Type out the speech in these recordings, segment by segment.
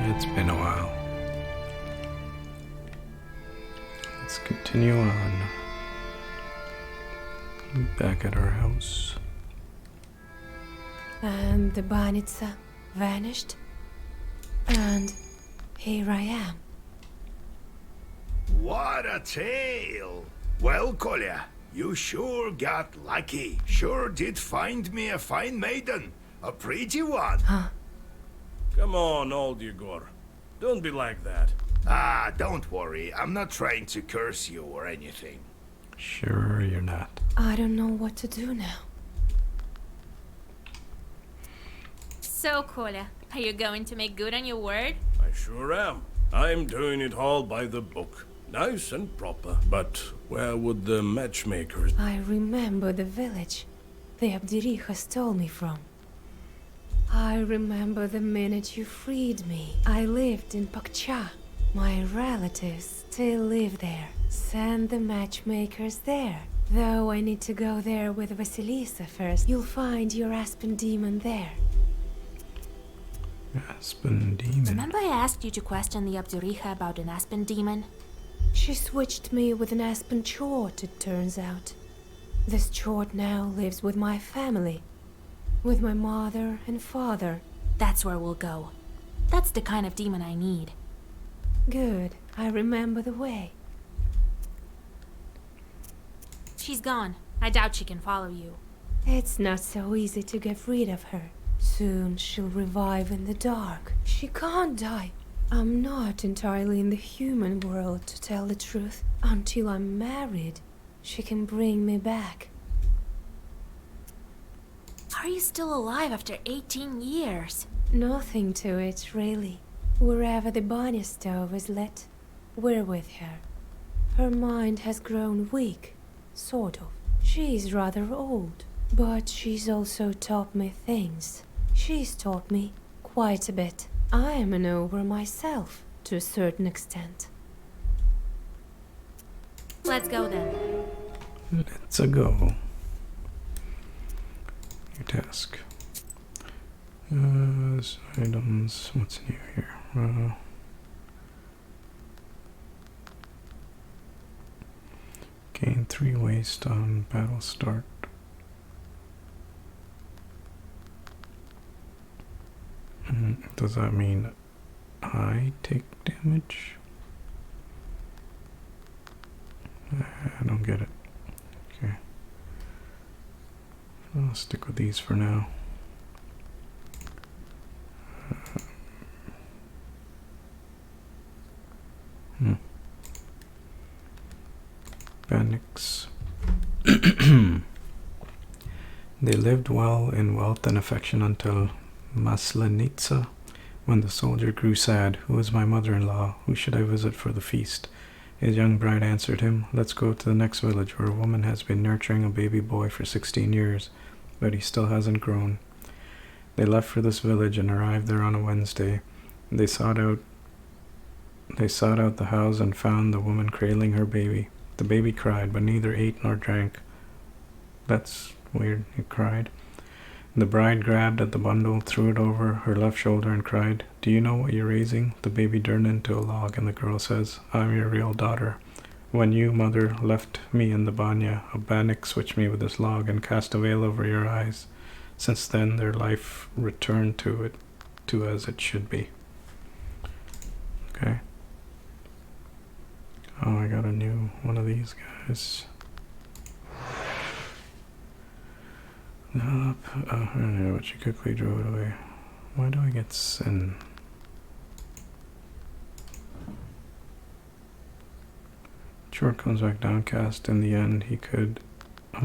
It's been a while. Let's continue on. Back at our house. And the Banitsa vanished. And here I am. What a tale! Well, Kolya, you sure got lucky. Sure did find me a fine maiden. A pretty one. Huh? Come on, old Yegor. Don't be like that. Ah, don't worry. I'm not trying to curse you or anything. Sure, you're not. I don't know what to do now. So, Kolya, are you going to make good on your word? I sure am. I'm doing it all by the book. Nice and proper. But where would the matchmakers... I remember the village the Abdiricha stole me from. I remember the minute you freed me. I lived in Pakcha. My relatives still live there. Send the matchmakers there. Though I need to go there with Vasilisa first. You'll find your Aspen demon there. Aspen demon. Remember I asked you to question the Abduricha about an Aspen demon? She switched me with an Aspen Chort, it turns out. This Chort now lives with my family. With my mother and father. That's where we'll go. That's the kind of demon I need. Good. I remember the way. She's gone. I doubt she can follow you. It's not so easy to get rid of her. Soon she'll revive in the dark. She can't die. I'm not entirely in the human world, to tell the truth. Until I'm married, she can bring me back. How are you still alive after 18 years? Nothing to it, really. Wherever the Banya stove is lit, we're with her. Her mind has grown weak, sort of. She's rather old, but she's also taught me things. She's taught me quite a bit. I am an ogre myself, to a certain extent. Let's go then. Let's go. Your task. Items. What's new here? Gain 3 waste on battle start. Does that mean I take damage? I don't get it. Okay. I'll stick with these for now. Banix. They lived well in wealth and affection until Maslenitsa, when the soldier grew sad. Who is my mother-in-law? Who should I visit for the feast? His young bride answered him, Let's go to the next village where a woman has been nurturing a baby boy for 16 years, but he still hasn't grown. They left for this village and arrived there on a Wednesday. They sought out the house and found the woman cradling her baby. The baby cried, but neither ate nor drank. That's weird, it cried. The bride grabbed at the bundle, threw it over her left shoulder and cried, Do you know what you're raising? The baby turned into a log and the girl says, I'm your real daughter. When you, mother, left me in the banya, a bannock switched me with this log and cast a veil over your eyes. Since then their life returned to as it should be. Okay. Oh, I got a new one of these guys. Up, I don't know, but she quickly drove it away. Why do I get sin? Short comes back downcast. In the end, he could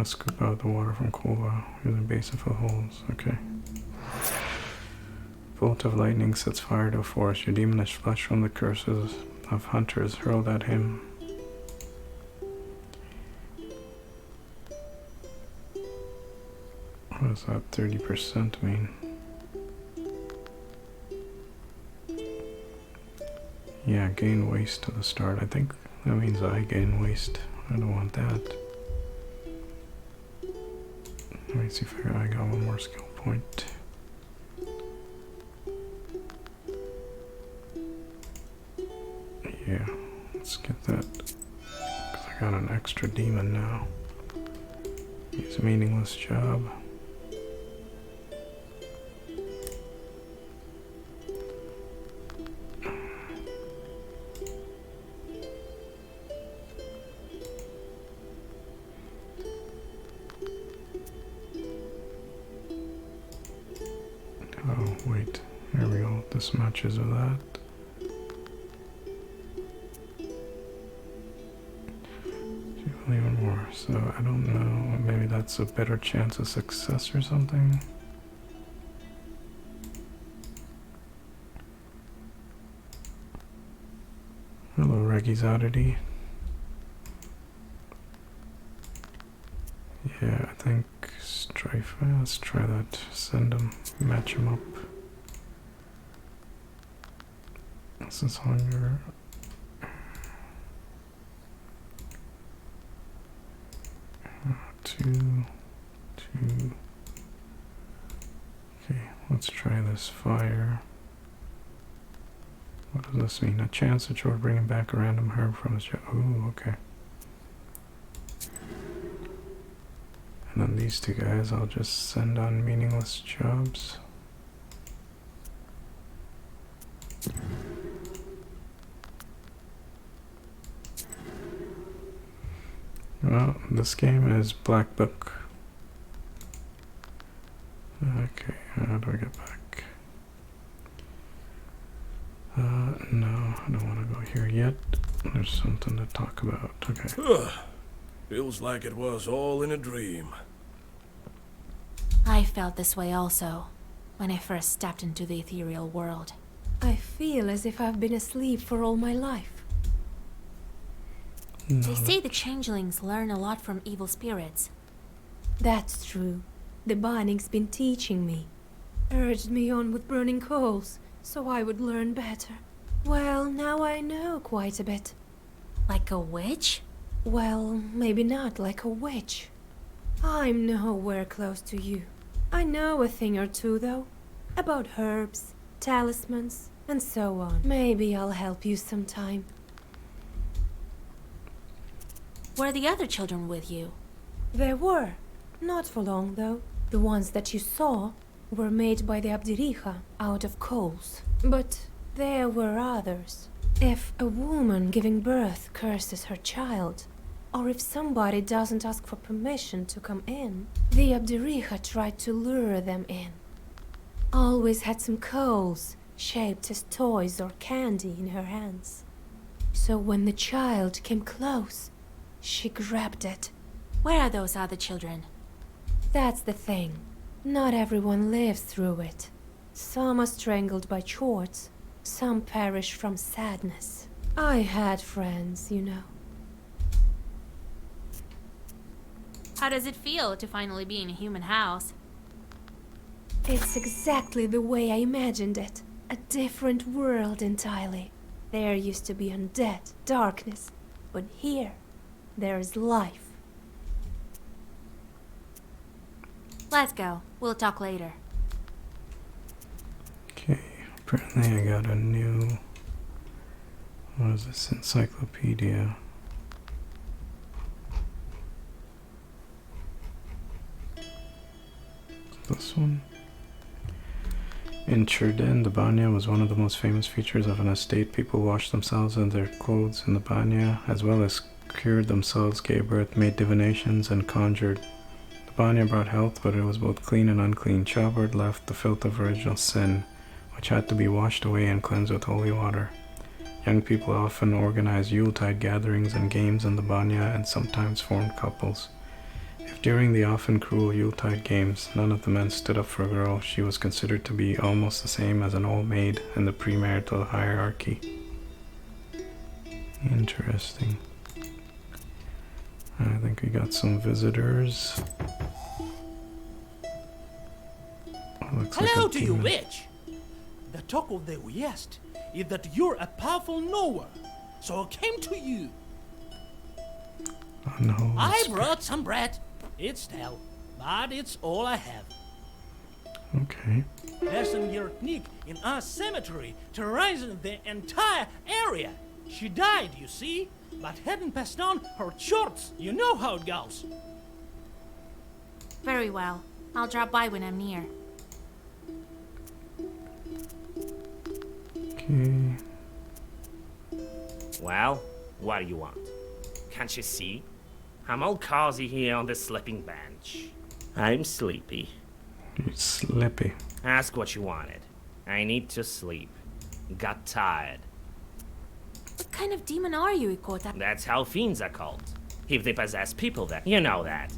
scoop out the water from Kova using basin for holes. Okay. Bolt of lightning sets fire to a forest. Your demonish flesh from the curses of hunters hurled at him. What does that 30% mean? Yeah, gain waste to the start. I think that means I gain waste. I don't want that. Let me see if I got one more skill point. Yeah, let's get that. Because I got an extra demon now. Use meaningless job. Oh, wait. Here we go. This matches with that. Even more. So, I don't know. Maybe that's a better chance of success or something. Hello, Reggie's Oddity. Yeah, I think Strife. Let's try that. Send him. Match him up. This is hunger. Two. Okay, let's try this fire. What does this mean? A chance that you're bringing back a random herb from his job. Ooh, okay. And then these two guys, I'll just send on meaningless jobs. Well, this game is Black Book. Okay, how do I get back? No, I don't want to go here yet. There's something to talk about. Okay. Feels like it was all in a dream. I felt this way also, when I first stepped into the ethereal world. I feel as if I've been asleep for all my life. No, They say the changelings learn a lot from evil spirits. That's true. The Banning's been teaching me. Urged me on with burning coals, so I would learn better. Well, now I know quite a bit. Like a witch? Well, maybe not like a witch. I'm nowhere close to you. I know a thing or two, though. About herbs, talismans, and so on. Maybe I'll help you sometime. Were the other children with you? There were. Not for long, though. The ones that you saw were made by the Abdiricha out of coals. But there were others. If a woman giving birth curses her child, or if somebody doesn't ask for permission to come in, the Abdiricha tried to lure them in. Always had some coals, shaped as toys or candy, in her hands. So when the child came close, she grabbed it. Where are those other children? That's the thing. Not everyone lives through it. Some are strangled by chords. Some perish from sadness. I had friends, you know. How does it feel to finally be in a human house? It's exactly the way I imagined it. A different world entirely. There used to be undead, darkness. But here, there's life. Let's go. We'll talk later. okay. Apparently I got a new... What is this? Encyclopedia. This one. In Churden, the banya was one of the most famous features of an estate. People washed themselves and their clothes in the banya, as well as cured themselves, gave birth, made divinations, and conjured. The banya brought health, but it was both clean and unclean. Childbirth left the filth of original sin, which had to be washed away and cleansed with holy water. Young people often organized Yuletide gatherings and games in the banya and sometimes formed couples. If during the often cruel Yuletide games none of the men stood up for a girl, she was considered to be almost the same as an old maid in the premarital hierarchy. Interesting. I think we got some visitors. Looks like Hello a to you, demon. witch! The talk of the West is that you're a powerful knower, so I came to you. Oh no. I it's- brought some bread. It's stale, but it's all I have. Okay. There's some Yerknik in our cemetery terrorizing the entire area. She died, you see, but hadn't passed on her shorts. You know how it goes. Very well. I'll drop by when I'm near. Okay. Well, what do you want? Can't you see? I'm all cozy here on the sleeping bench. I'm sleepy. You're slippy. Ask what you wanted. I need to sleep. Got tired. What kind of demon are you, Ikota? That's how fiends are called. If they possess people, that you know that.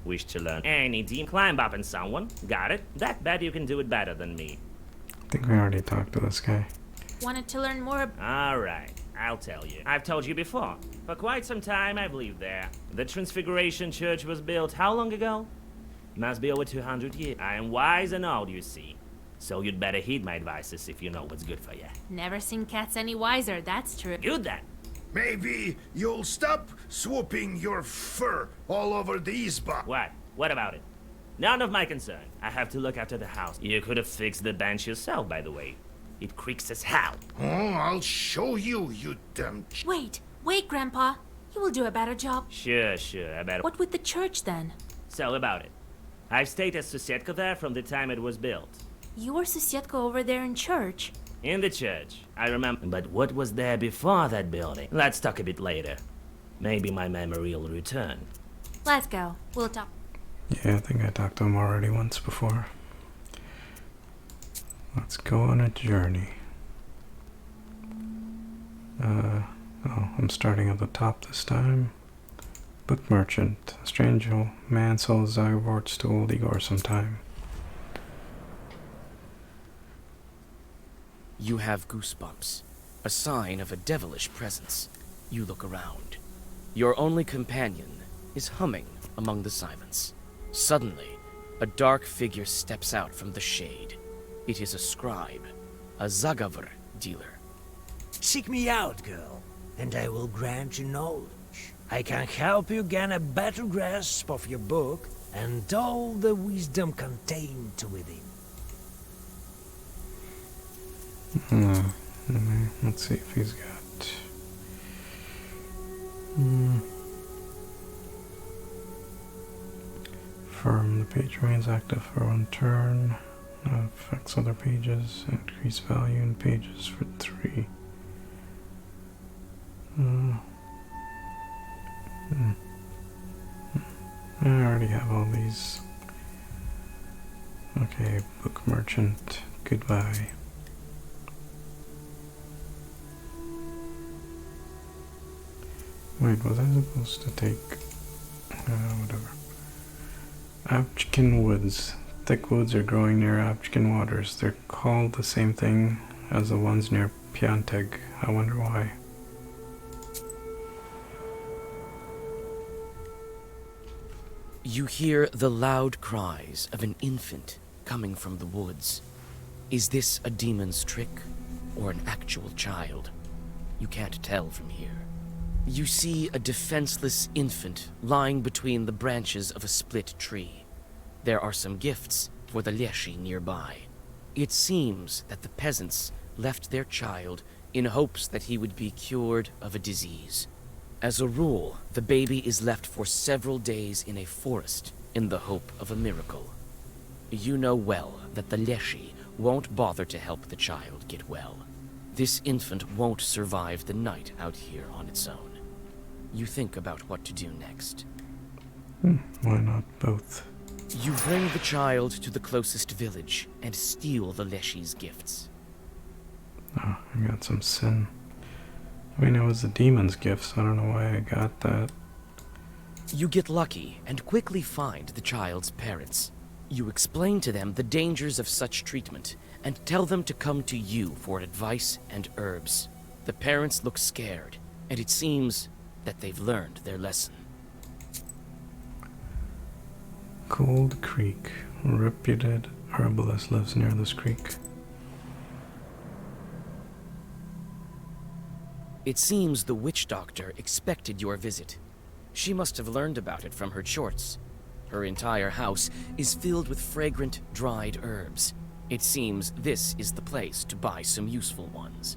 Wish to learn any demon? Climb up on someone. Got it? That bet you can do it better than me. I think we already talked to this guy. Wanted to learn more Alright, I'll tell you. I've told you before. For quite some time I've lived there. The Transfiguration Church was built how long ago? Must be over 200 years. I am wise and old, you see. So you'd better heed my advices if you know what's good for you. Never seen cats any wiser, that's true. Good then. Maybe you'll stop swooping your fur all over these What? What about it? None of my concern. I have to look after the house. You could have fixed the bench yourself, by the way. It creaks as hell. Oh, I'll show you, you damn... Wait, Grandpa. You will do a better job. Sure, I better... What with the church, then? So about it. I've stayed as Susietka there from the time it was built. You were Susietka over there in church. In the church, I remember. But what was there before that building? Let's talk a bit later. Maybe my memory will return. Let's go. We'll talk. Yeah, I think I talked to him already once before. Let's go on a journey. Oh, I'm starting at the top this time. Book merchant. Strange old man sells Zagvorts to old Igor sometime. You have goosebumps, a sign of a devilish presence. You look around. Your only companion is humming among the silence. Suddenly, a dark figure steps out from the shade. It is a scribe, a Zagavr dealer. Seek me out, girl, and I will grant you knowledge. I can help you gain a better grasp of your book and all the wisdom contained within. Let's see if he's got... Firm, the page remains active for 1 turn. Affects other pages. Increase value in pages for 3. I already have all these. Okay, book merchant. Goodbye. Wait, was I supposed to take... whatever. Apchkin Woods. Thick woods are growing near Apchkin Waters. They're called the same thing as the ones near Pianteg. I wonder why. You hear the loud cries of an infant coming from the woods. Is this a demon's trick or an actual child? You can't tell from here. You see a defenseless infant lying between the branches of a split tree. There are some gifts for the Leshy nearby. It seems that the peasants left their child in hopes that he would be cured of a disease. As a rule, the baby is left for several days in a forest in the hope of a miracle. You know well that the Leshy won't bother to help the child get well. This infant won't survive the night out here on its own. You think about what to do next. Why not both? You bring the child to the closest village and steal the Leshy's gifts. Oh, I got some sin. I mean, it was the demon's gifts. I don't know why I got that. You get lucky and quickly find the child's parents. You explain to them the dangers of such treatment and tell them to come to you for advice and herbs. The parents look scared, and it seems that they've learned their lesson. Cold Creek. A reputed herbalist lives near this creek. It seems the witch doctor expected your visit. She must have learned about it from her chorts. Her entire house is filled with fragrant, dried herbs. It seems this is the place to buy some useful ones.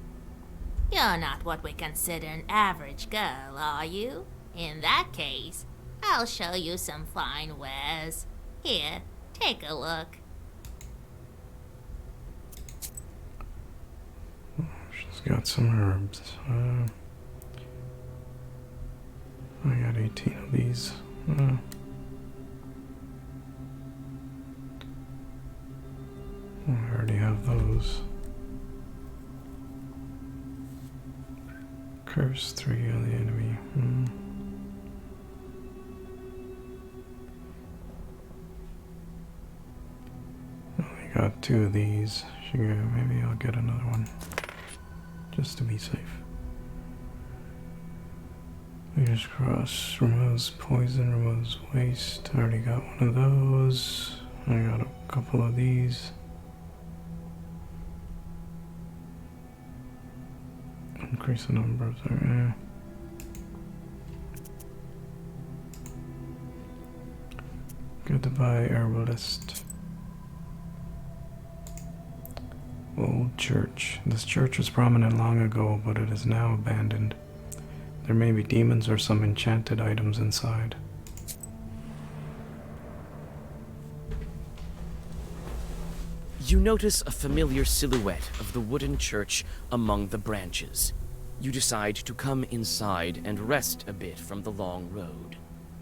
You You're not what we consider an average girl, are you? In that case, I'll show you some fine wares. Here, take a look. She's got some herbs. I got 18 of these. I already have those. Curse 3 on the enemy. Only got 2 of these. Maybe I'll get another one. Just to be safe. Leader's Cross removes poison, removes waste. I already got one of those. I got a couple of these. Increase the number of them. Good to buy herbalist. Old church. This church was prominent long ago, but it is now abandoned. There may be demons or some enchanted items inside. You notice a familiar silhouette of the wooden church among the branches. You decide to come inside and rest a bit from the long road.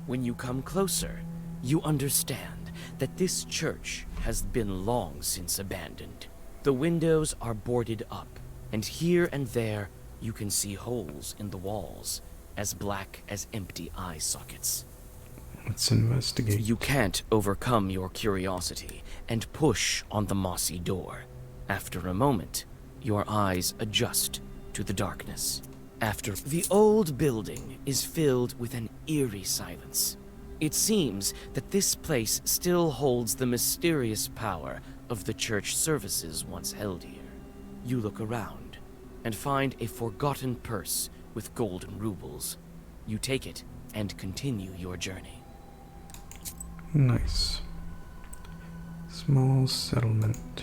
When you come closer, you understand that this church has been long since abandoned. The windows are boarded up, and here and there you can see holes in the walls, as black as empty eye sockets. Let's investigate. You can't overcome your curiosity and push on the mossy door. After a moment, your eyes adjust to the darkness. The old building is filled with an eerie silence. It seems that this place still holds the mysterious power of the church services once held here. You look around and find a forgotten purse with golden rubles. You take it and continue your journey. Nice. Small settlement.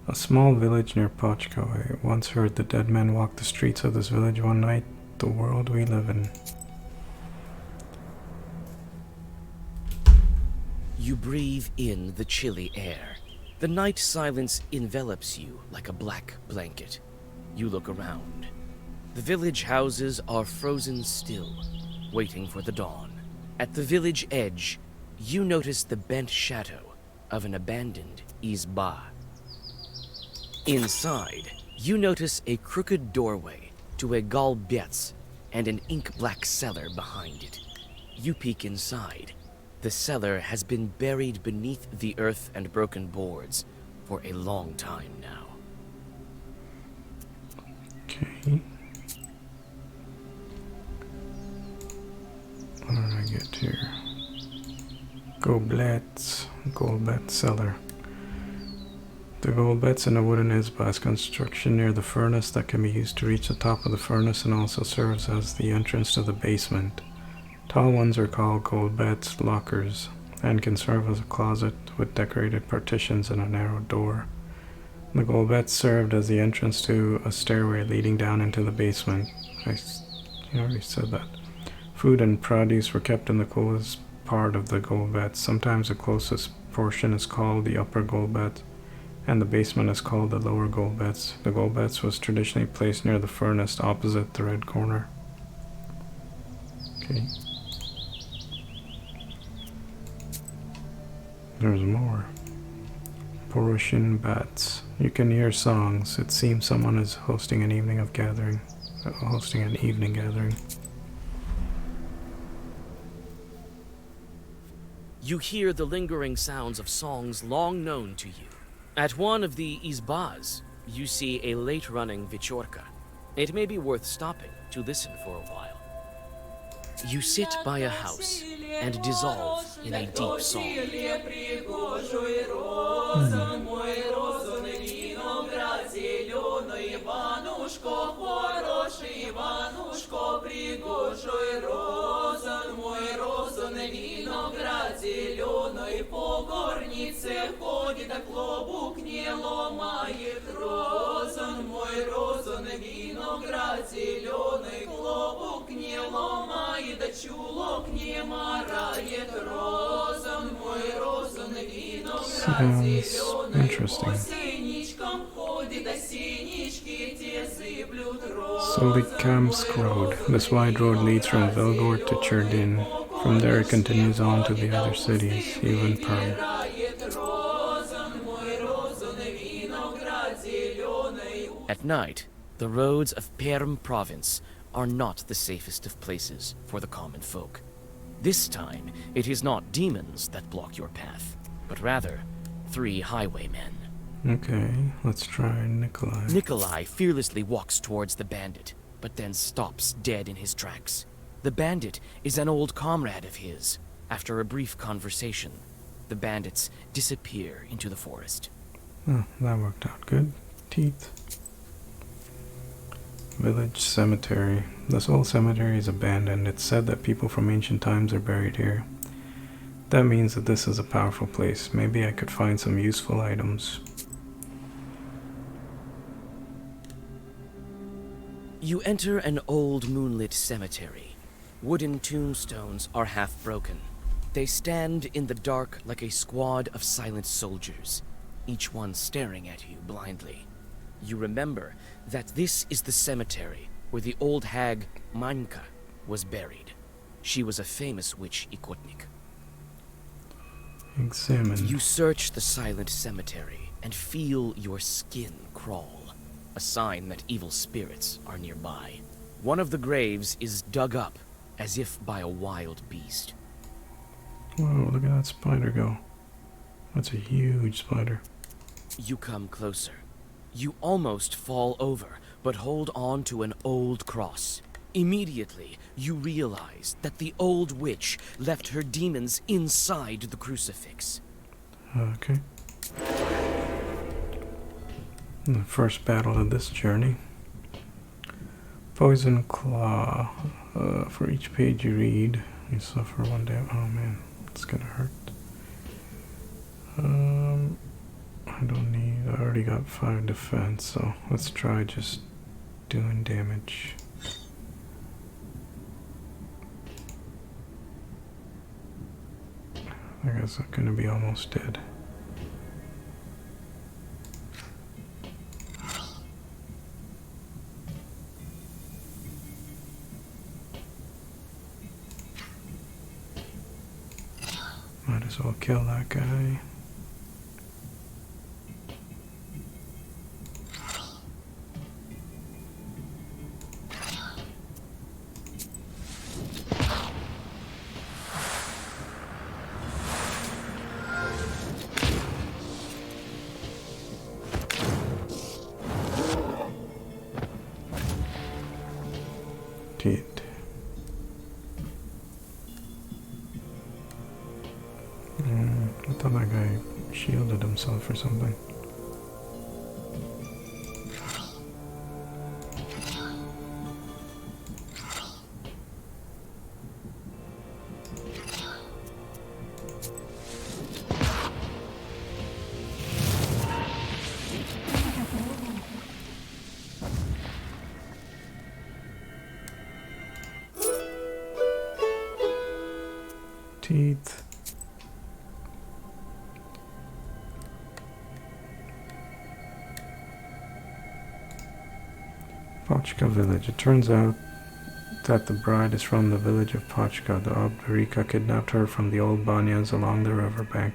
A small village near Pochko. I once heard the dead men walk the streets of this village one night. The world we live in. You breathe in the chilly air. The night silence envelops you like a black blanket. You look around. The village houses are frozen still, waiting for the dawn. At the village edge, you notice the bent shadow of an abandoned izba. Inside, you notice a crooked doorway to a golbets and an ink-black cellar behind it. You peek inside. The cellar has been buried beneath the earth and broken boards for a long time now. Okay. What did I get here? Golbet cellar. The golbets in a wooden izba's construction near the furnace that can be used to reach the top of the furnace and also serves as the entrance to the basement. Tall ones are called golbets lockers and can serve as a closet with decorated partitions and a narrow door. The golbets served as the entrance to a stairway leading down into the basement. I already said that. Food and produce were kept in the coolest part of the golbets. Sometimes the closest portion is called the upper golbet, and the basement is called the lower golbets. The golbets was traditionally placed near the furnace opposite the red corner. Okay. There's more. Poroshin bats. You can hear songs. It seems someone is hosting an evening gathering. You hear the lingering sounds of songs long known to you. At one of the izbas, you see a late-running vichorka. It may be worth stopping to listen for a while. You sit by a house and dissolve in a deep song. Ходит, а клобук не ломает, розан мой, розан, вино. Sounds interesting. Solikamsk Road. This wide road leads from Velgort to Cherdin. From there it continues on to the other cities, even Perm. At night, the roads of Perm province are not the safest of places for the common folk. This time, it is not demons that block your path, but rather 3 highwaymen. Okay, let's try Nikolai. Nikolai fearlessly walks towards the bandit, but then stops dead in his tracks. The bandit is an old comrade of his. After a brief conversation, the bandits disappear into the forest. Oh, that worked out good. Teeth. Village cemetery. This old cemetery is abandoned. It's said that people from ancient times are buried here. That means that this is a powerful place. Maybe I could find some useful items. You enter an old moonlit cemetery. Wooden tombstones are half broken. They stand in the dark like a squad of silent soldiers, each one staring at you blindly. You remember that this is the cemetery where the old hag Manka was buried. She was a famous witch Ikotnik. Examine. You search the silent cemetery and feel your skin crawl, a sign that evil spirits are nearby. One of the graves is dug up as if by a wild beast. Whoa, look at that spider go. That's a huge spider. You come closer. You almost fall over, but hold on to an old cross. Immediately, you realize that the old witch left her demons inside the crucifix. Okay. The first battle of this journey. Poison Claw. For each page you read, you suffer 1 damage. Oh man, it's gonna hurt. I don't need. I already got 5 defense, so let's try just doing damage. I guess I'm gonna be almost dead. Might as well kill that guy. Teeth. I thought that guy shielded himself or something. Teeth. Pochka village. It turns out that the bride is from the village of Pochka. The Obdarika kidnapped her from the old Banyas along the riverbank.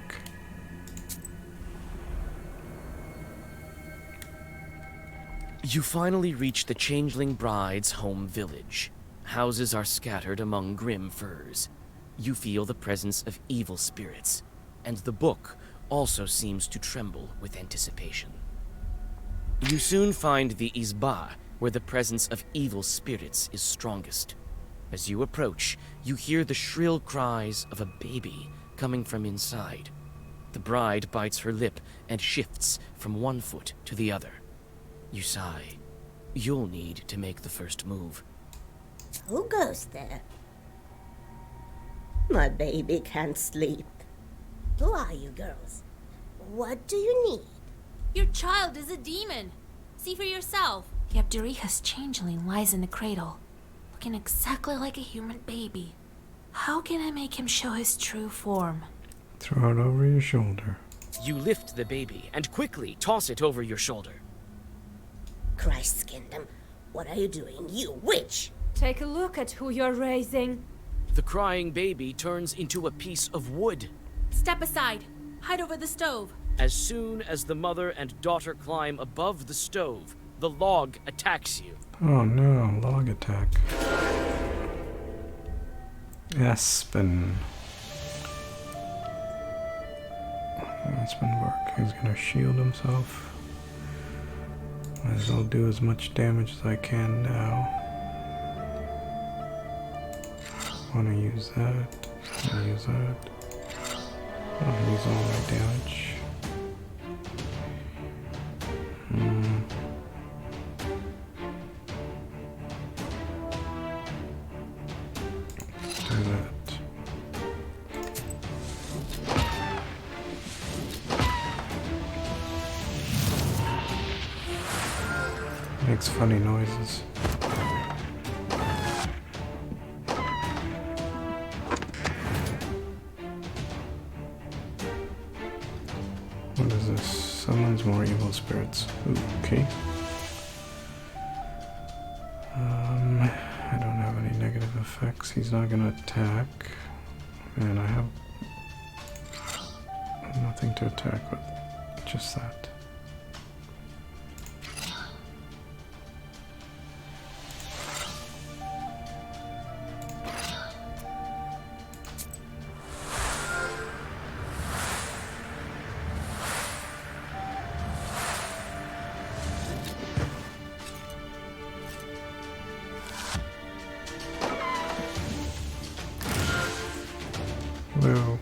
You finally reach the changeling bride's home village. Houses are scattered among grim firs. You feel the presence of evil spirits, and the book also seems to tremble with anticipation. You soon find the Izba, where the presence of evil spirits is strongest. As you approach, you hear the shrill cries of a baby coming from inside. The bride bites her lip and shifts from one foot to the other. You sigh. You'll need to make the first move. Who goes there? My baby can't sleep. Who are you girls? What do you need? Your child is a demon. See for yourself. Yabduriha's changeling lies in the cradle, looking exactly like a human baby. How can I make him show his true form? Throw it over your shoulder. You lift the baby and quickly toss it over your shoulder. Christ's kingdom, what are you doing, you witch? Take a look at who you're raising. The crying baby turns into a piece of wood. Step aside. Hide over the stove. As soon as the mother and daughter climb above the stove, the log attacks you. Oh no, log attack. Aspen. Aspen work. He's gonna shield himself. Might as well do as much damage as I can now. Wanna use that. Wanna use that. I'll use all my damage. Do that. Makes funny noises. What is this? Summons more evil spirits. Okay. I don't have any negative effects. He's not gonna attack. And I have nothing to attack with. Just that. Well,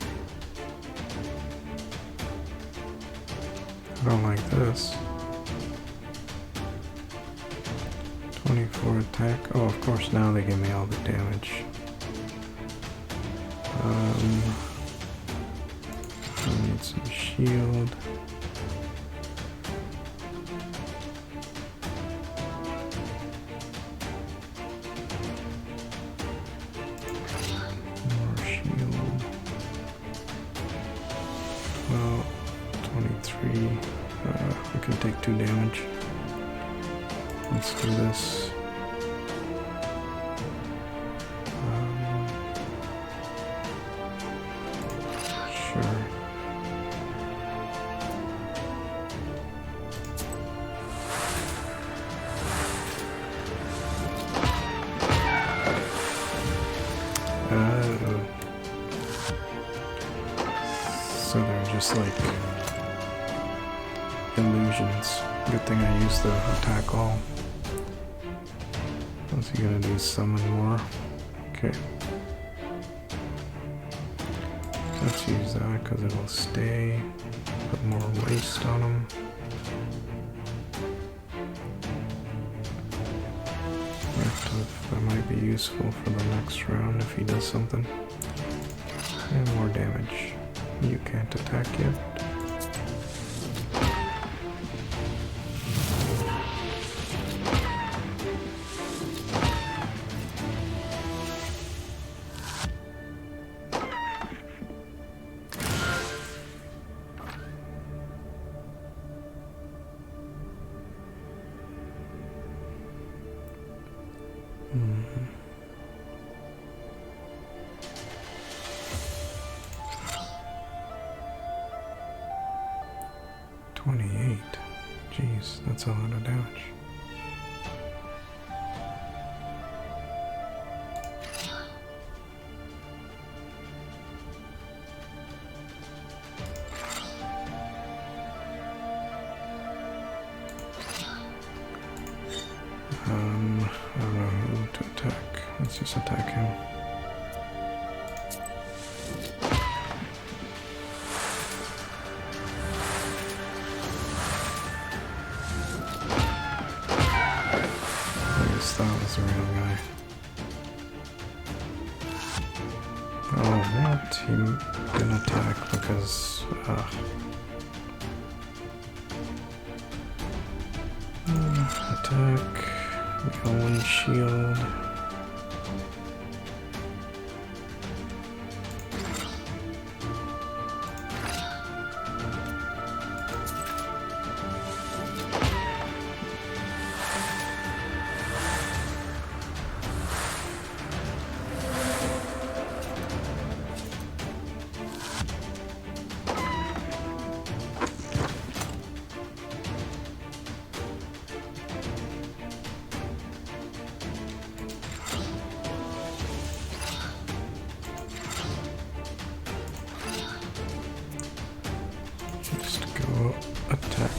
I don't like this. 24 attack. Oh, of course, now they give me all the damage. I need some shield. More shield. 12, 23. I can take 2 damage. Let's do this. Sure. So they're just like illusions. Good thing I used the attack all. What's he gonna do? Summon more? Okay. Let's use that because it'll stay. Put more waste on him. That might be useful for the next round if he does something. And more damage. You can't attack yet. Mm-hmm. Jeez, that's a lot of damage. I don't know who to attack. Let's just attack him. That was the real guy. Oh, what? He didn't attack because, attack. We got one shield. Just go attack.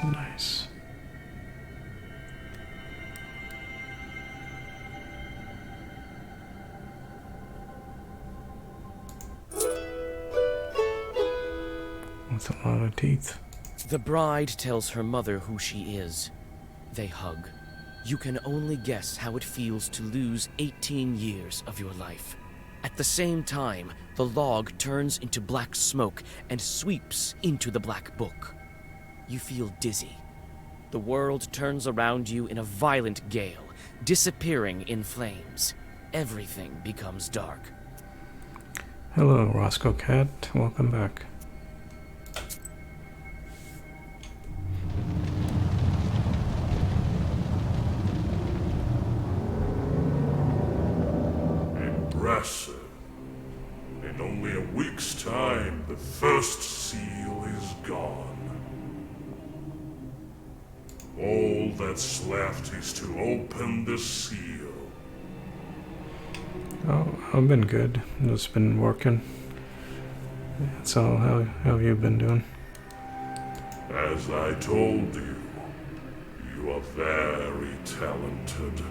Nice. That's a lot of teeth. The bride tells her mother who she is. They hug. You can only guess how it feels to lose 18 years of your life. At the same time, the log turns into black smoke and sweeps into the black book. You feel dizzy. The world turns around you in a violent gale, disappearing in flames. Everything becomes dark. Hello, Roscoe Cat. Welcome back. Impressive. In only a week's time, the first seal is gone. All that's left is to open the seal. Oh, I've been good. Just been working. So, how have you been doing? As I told you, you are very talented.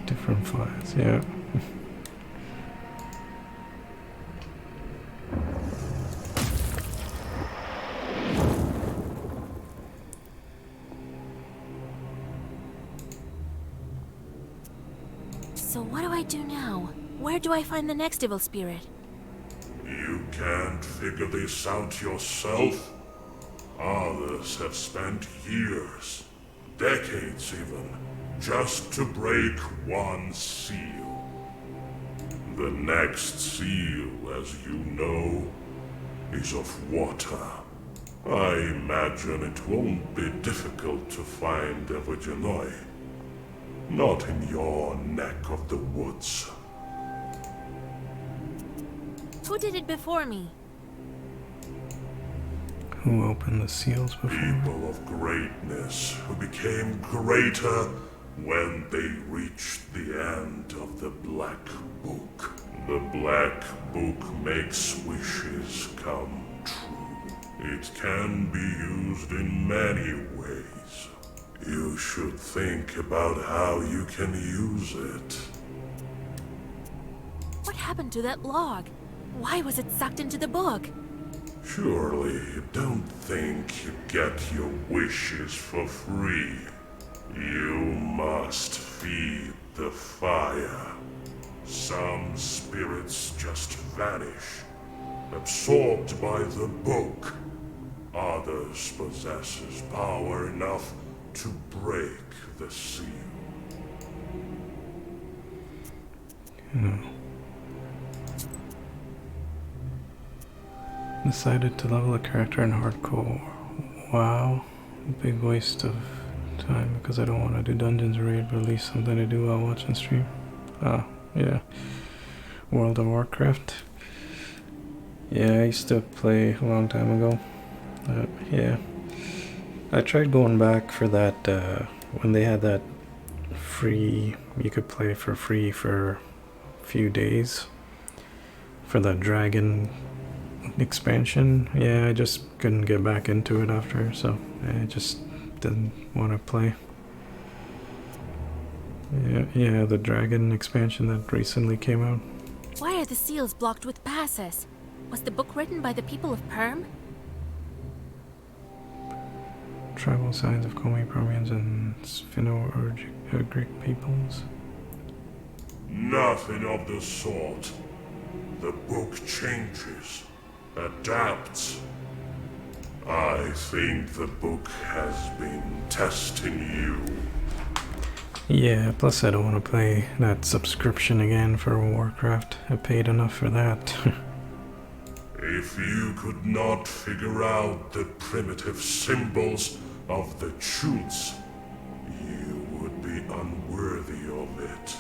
Different files, yeah. So what do I do now? Where do I find the next evil spirit? You can't figure this out yourself? Others have spent years, decades even, just to break one seal. The next seal, as you know, is of water. I imagine it won't be difficult to find Evagenoi. Not in your neck of the woods. Who did it before me? Who opened the seals before? People of greatness who became greater when they reached the end of the Black Book. The Black Book makes wishes come true. It can be used in many ways. You should think about how you can use it. What happened to that log? Why was it sucked into the book? Surely you don't think you get your wishes for free. You must feed the fire. Some spirits just vanish, absorbed by the book. Others possesses power enough to break the seal. Decided to level a character in hardcore. Wow. Big waste of time because I don't want to do dungeons or raid, but at least something to do while watching stream. Ah, yeah. World of Warcraft. Yeah, I used to play a long time ago. Yeah. I tried going back for that, when they had that free, you could play for free for a few days. For the dragon expansion. Yeah, I just couldn't get back into it after, so I just didn't want to play. Yeah, the dragon expansion that recently came out. Why are the seals blocked with passes? Was the book written by the people of Perm? Tribal signs of Komi, Permians, and Sphino-Ugric peoples. Nothing of the sort. The book changes, adapts. I think the book has been testing you. Yeah, plus I don't want to pay that subscription again for Warcraft. I paid enough for that. If you could not figure out the primitive symbols of the truths, you would be unworthy of it.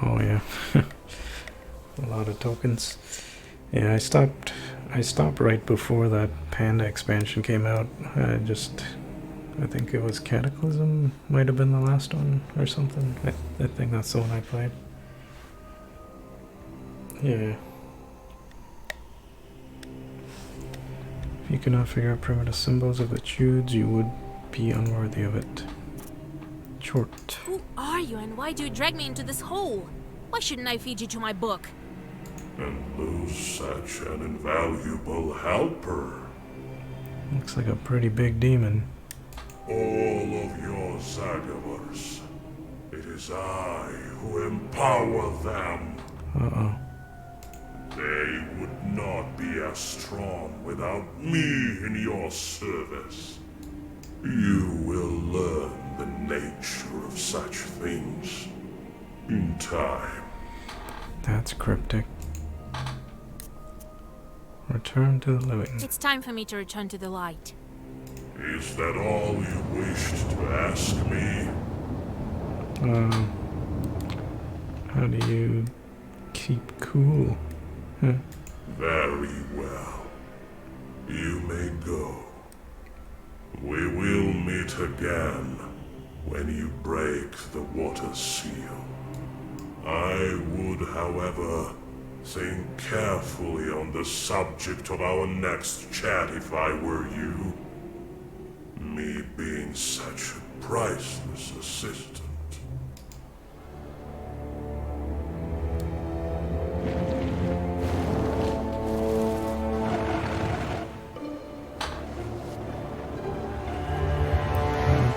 Oh yeah. A lot of tokens. Yeah, I stopped right before that Panda expansion came out. I think it was Cataclysm might have been the last one or something. I think that's the one I played. Yeah. If you cannot figure out primitive symbols of the Chudes, you would be unworthy of it. Short. Who are you and why do you drag me into this hole? Why shouldn't I feed you to my book? And lose such an invaluable helper. Looks like a pretty big demon. All of your Zagavars. It is I who empower them. Uh-oh. They would not be as strong without me in your service. You will learn the nature of such things in time. That's cryptic. Return to the living. It's time for me to return to the light. Is that all you wished to ask me? How do you keep cool? Huh? Very well. You may go. We will meet again when you break the water seal. I would, however, think carefully on the subject of our next chat if I were you. Me being such a priceless assistant.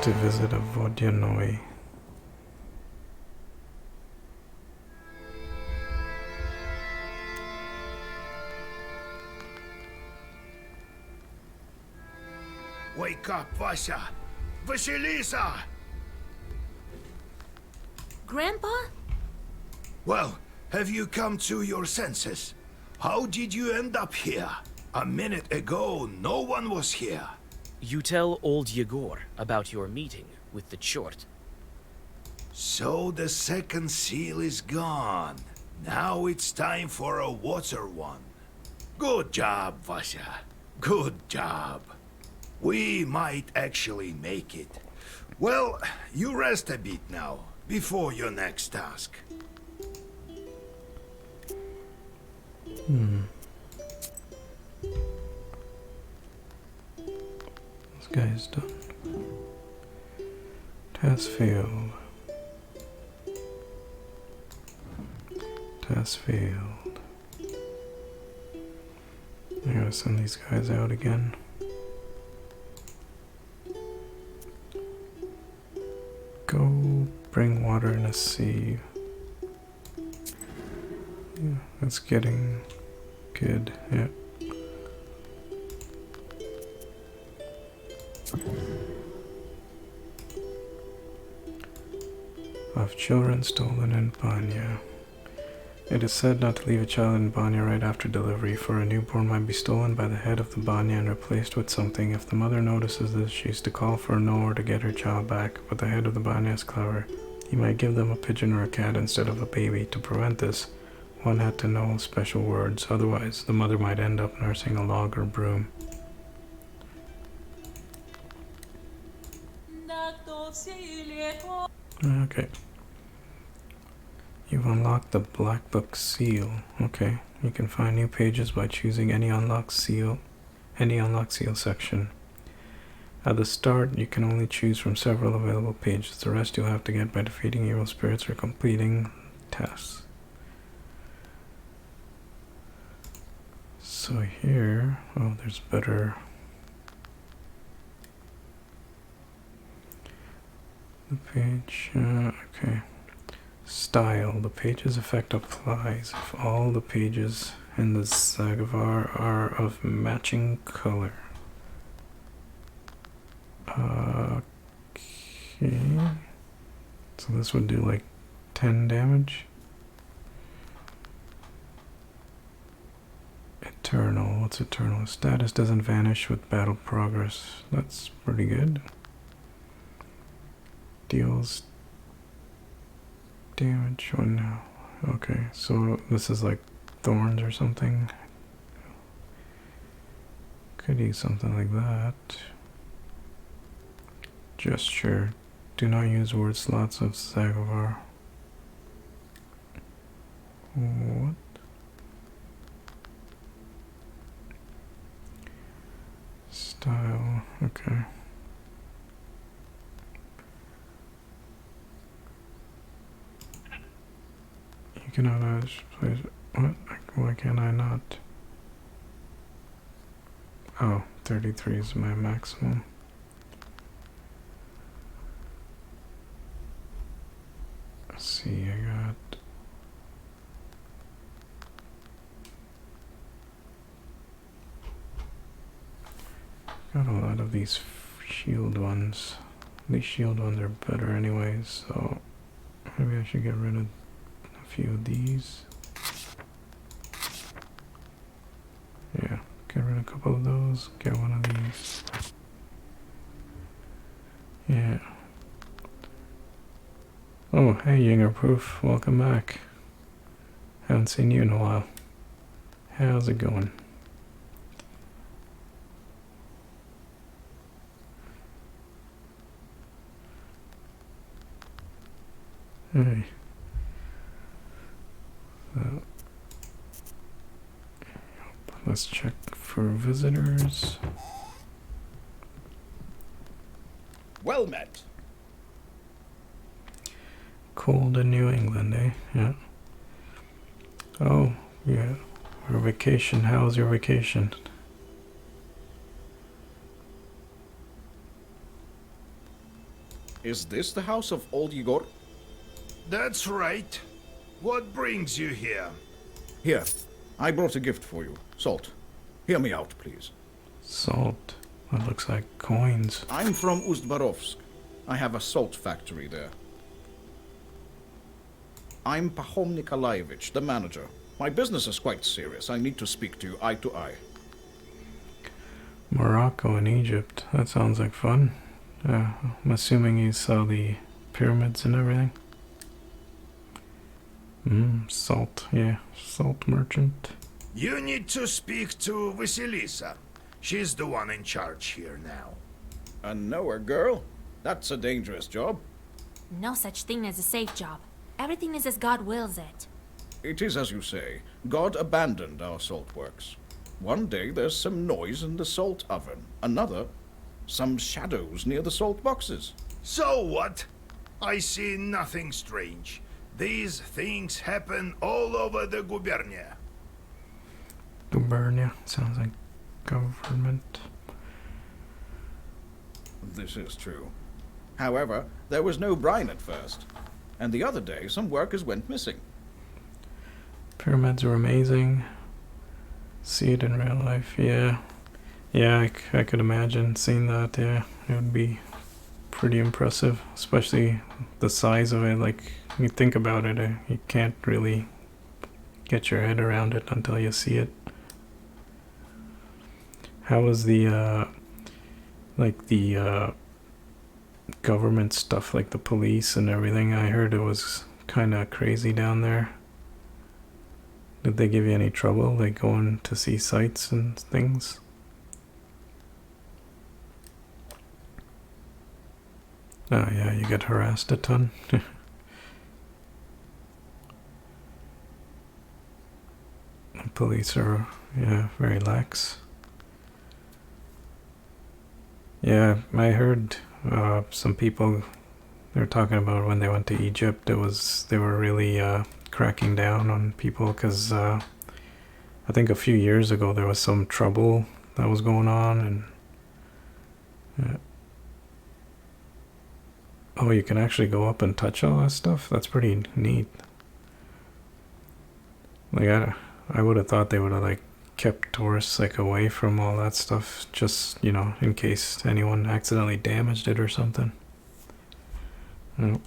To visit a Vodyanoi. Wake up, Vasya! Vasilisa! Grandpa? Well, have you come to your senses? How did you end up here? A minute ago, no one was here. You tell old Yegor about your meeting with the Chort. So the second seal is gone. Now it's time for a water one. Good job, Vasya. Good job. We might actually make it. Well, you rest a bit now, before your next task. This guy's done. Task failed. Task failed. I gotta send these guys out again. Go bring water in a sieve. Yeah, that's getting good. Yeah. Of children stolen in Banya. It is said not to leave a child in Banya right after delivery, for a newborn might be stolen by the head of the Banya and replaced with something. If the mother notices this, she is to call for a knower to get her child back, but the head of the Banya is clever. He might give them a pigeon or a cat instead of a baby. To prevent this, one had to know special words, otherwise the mother might end up nursing a log or broom. Okay. You've unlocked the Black Book seal. Okay. You can find new pages by choosing any unlocked seal section. At the start, you can only choose from several available pages. The rest you'll have to get by defeating evil spirits or completing tasks. So here, oh, there's better. The page, okay. Style. The page's effect applies if all the pages in the Zagavar are of matching color. Okay. So this would do like 10 damage. Eternal. What's eternal? Status doesn't vanish with battle progress. That's pretty good. Deals damage one now. Okay, so this is like thorns or something. Could use something like that. Gesture. Do not use word slots of Zagavar. What? Style. Okay. You cannot place. What? Why can I not? Oh, 33 is my maximum. Let's see, I got a lot of these shield ones. These shield ones are better anyways, so maybe I should get rid of a few of these. Yeah, get rid of a couple of those, get one of these. Yeah. Oh, hey Yingerproof, welcome back. Haven't seen you in a while. How's it going? Hey. Let's check for visitors. Well met. Cold in New England, eh? Yeah. Oh, yeah. Our vacation. How was your vacation? Is this the house of old Igor? That's right. What brings you here? Here, I brought a gift for you. Salt. Hear me out, please. Salt? That looks like coins. I'm from Ust-Barovsk. I have a salt factory there. I'm Pahom Nikolaevich, the manager. My business is quite serious. I need to speak to you eye to eye. Morocco and Egypt. That sounds like fun. I'm assuming you saw the pyramids and everything. Salt. Yeah, salt merchant. You need to speak to Vasilisa. She's the one in charge here now. A knower girl? That's a dangerous job. No such thing as a safe job. Everything is as God wills it. It is as you say. God abandoned our salt works. One day there's some noise in the salt oven. Another, some shadows near the salt boxes. So what? I see nothing strange. These things happen all over the gubernia. Gubernia sounds like government. This is true. However, there was no brine at first. And the other day, some workers went missing. Pyramids were amazing. See it in real life, yeah. Yeah, I could imagine seeing that, yeah. It would be pretty impressive, especially the size of it. Like, you think about it, you can't really get your head around it until you see it. How was the, government stuff, like the police and everything? I heard it was kind of crazy down there. Did they give you any trouble, like going to see sites and things? Oh yeah, you get harassed a ton. The police are, yeah, very lax. Yeah, I heard some people, they were talking about when they went to Egypt, they were really cracking down on people because I think a few years ago there was some trouble that was going on, and Oh, you can actually go up and touch all that stuff? That's pretty neat. Like, I would have thought they would have, like, kept tourists, like, away from all that stuff, just, you know, in case anyone accidentally damaged it or something. Nope.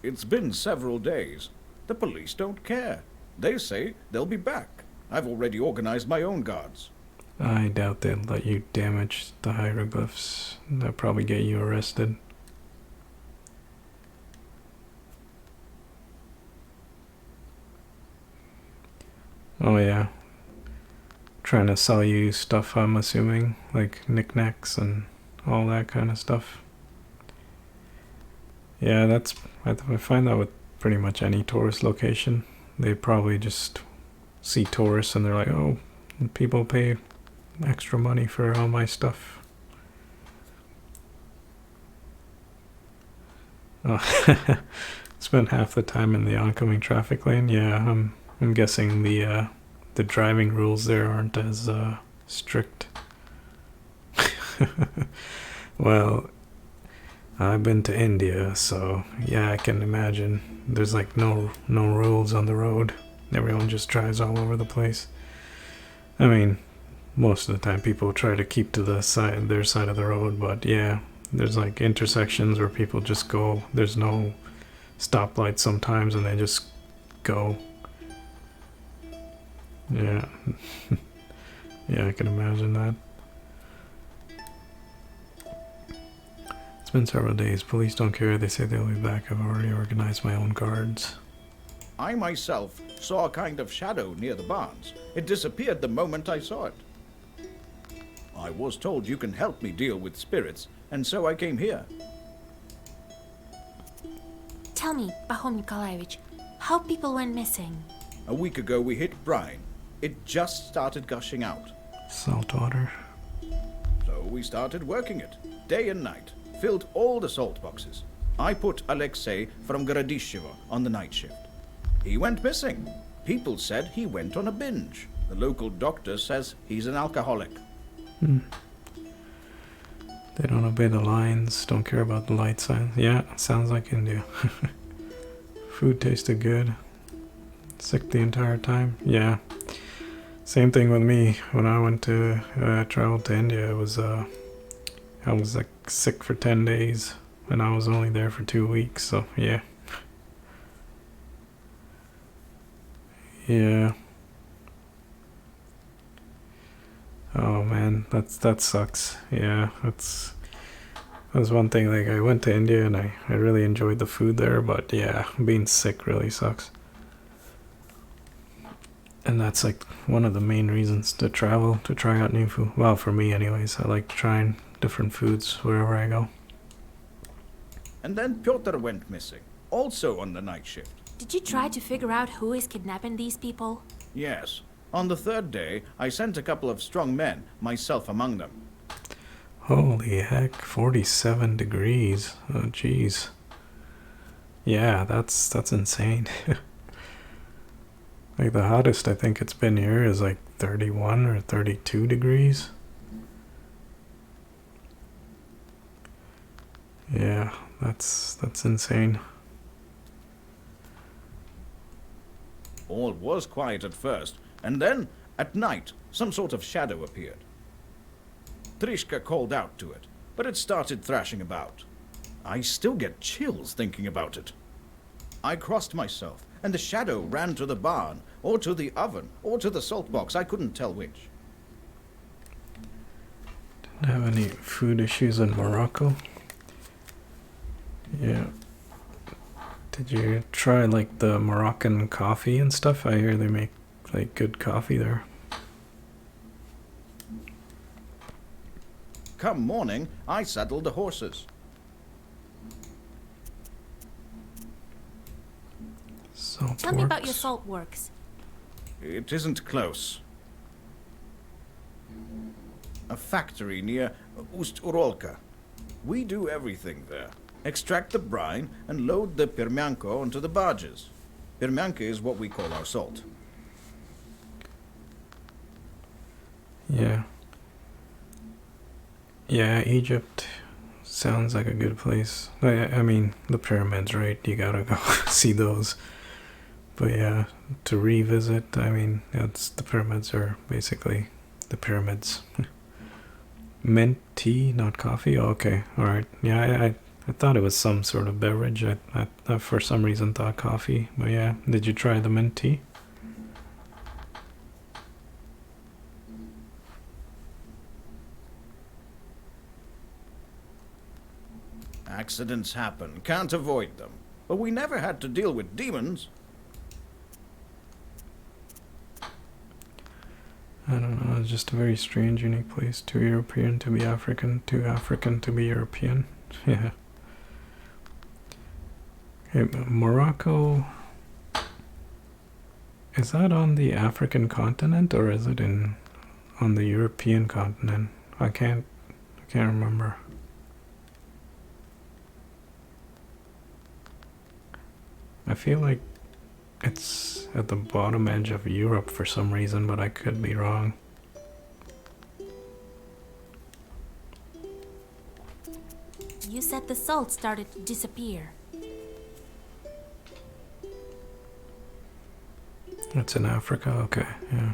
It's been several days. The police don't care. They say they'll be back. I've already organized my own guards. I doubt they'd let you damage the hieroglyphs. They'll probably get you arrested. Oh yeah. Trying to sell you stuff, I'm assuming. Like knickknacks and all that kind of stuff. Yeah, I find that with pretty much any tourist location. They probably just see tourists and they're like, oh, people pay extra money for all my stuff. Oh, spent half the time in the oncoming traffic lane. Yeah, I'm guessing the driving rules there aren't as strict. Well, I've been to India, so yeah, I can imagine there's like no rules on the road. Everyone just drives all over the place. I mean, most of the time people try to keep to their side of the road, but yeah, there's like intersections where people just go. There's no stoplights sometimes, and they just go. Yeah. Yeah, I can imagine that. It's been several days. Police don't care. They say they'll be back. I've already organized my own guards. I myself saw a kind of shadow near the barns. It disappeared the moment I saw it. I was told you can help me deal with spirits, and so I came here. Tell me, Pahom Nikolaevich, how people went missing? A week ago we hit brine. It just started gushing out. Salt water. So we started working it, day and night. Filled all the salt boxes. I put Alexei from Gorodishevo on the night shift. He went missing. People said he went on a binge. The local doctor says he's an alcoholic. They don't obey the lines, don't care about the light signs. Yeah, sounds like India. Food tasted good. Sick the entire time. Yeah. Same thing with me. When I went to traveled to India, I was like sick for 10 days and I was only there for 2 weeks, so yeah. Yeah. Oh man, that sucks. Yeah, that's one thing. Like, I went to India and I really enjoyed the food there, but yeah, being sick really sucks. And that's like one of the main reasons to travel, to try out new food. Well, for me anyways, I like trying different foods wherever I go. And then Pyotr went missing, also on the night shift. Did you try to figure out who is kidnapping these people? Yes. On the third day, I sent a couple of strong men, myself among them. Holy heck, 47 degrees. Oh, jeez. Yeah, that's insane. Like, the hottest I think it's been here is like 31 or 32 degrees. Yeah, that's insane. All was quiet at first, and then, at night, some sort of shadow appeared. Trishka called out to it, but it started thrashing about. I still get chills thinking about it. I crossed myself, and the shadow ran to the barn, or to the oven, or to the salt box. I couldn't tell which. Didn't have any food issues in Morocco. Yeah. Did you try like the Moroccan coffee and stuff? I hear they make like good coffee there. Come morning, I saddled the horses. Tell me about your salt works. It isn't close. A factory near Ust-Urolka. We do everything there. Extract the brine and load the permianko onto the barges. Permianka is what we call our salt. Yeah. Yeah, Egypt sounds like a good place. I mean, the pyramids, right? You gotta go see those. But yeah, to revisit, I mean, it's the pyramids are basically the pyramids. Mint tea, not coffee? Oh, okay, alright. Yeah, I thought it was some sort of beverage. I for some reason thought coffee. But yeah, did you try the mint tea? Accidents happen, can't avoid them. But we never had to deal with demons. I don't know, it's just a very strange, unique place. Too European to be African, too African to be European. Yeah. Okay, Morocco... Is that on the African continent or is it on the European continent? I can't remember. I feel like it's at the bottom edge of Europe for some reason, but I could be wrong. You said the salt started to disappear. It's in Africa? Okay, yeah.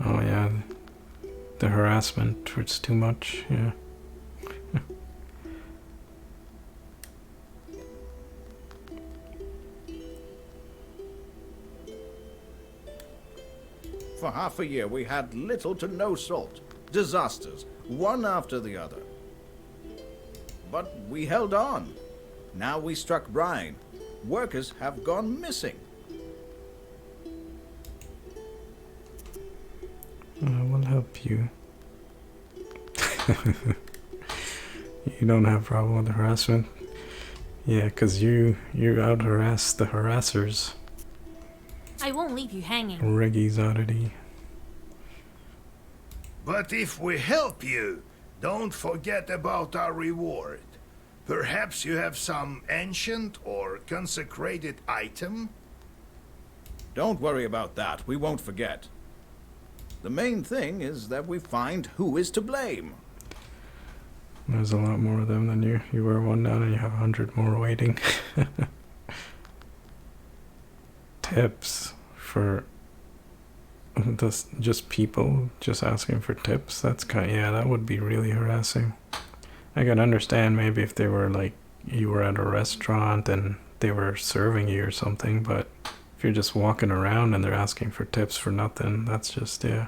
Oh yeah, the harassment, it's too much, yeah. For half a year we had little to no salt. Disasters, one after the other. But we held on. Now we struck brine. Workers have gone missing. I will help you. You don't have a problem with the harassment? Yeah, because you out-harass the harassers. I won't leave you hanging. Reggie's oddity. But if we help you, don't forget about our reward. Perhaps you have some ancient or consecrated item? Don't worry about that. We won't forget. The main thing is that we find who is to blame. There's a lot more of them than you. You were one down and you have 100 more waiting. Tips for just people just asking for tips. That's yeah, that would be really harassing. I can understand maybe if they were like you were at a restaurant and they were serving you or something, but if you're just walking around and they're asking for tips for nothing, that's just, yeah.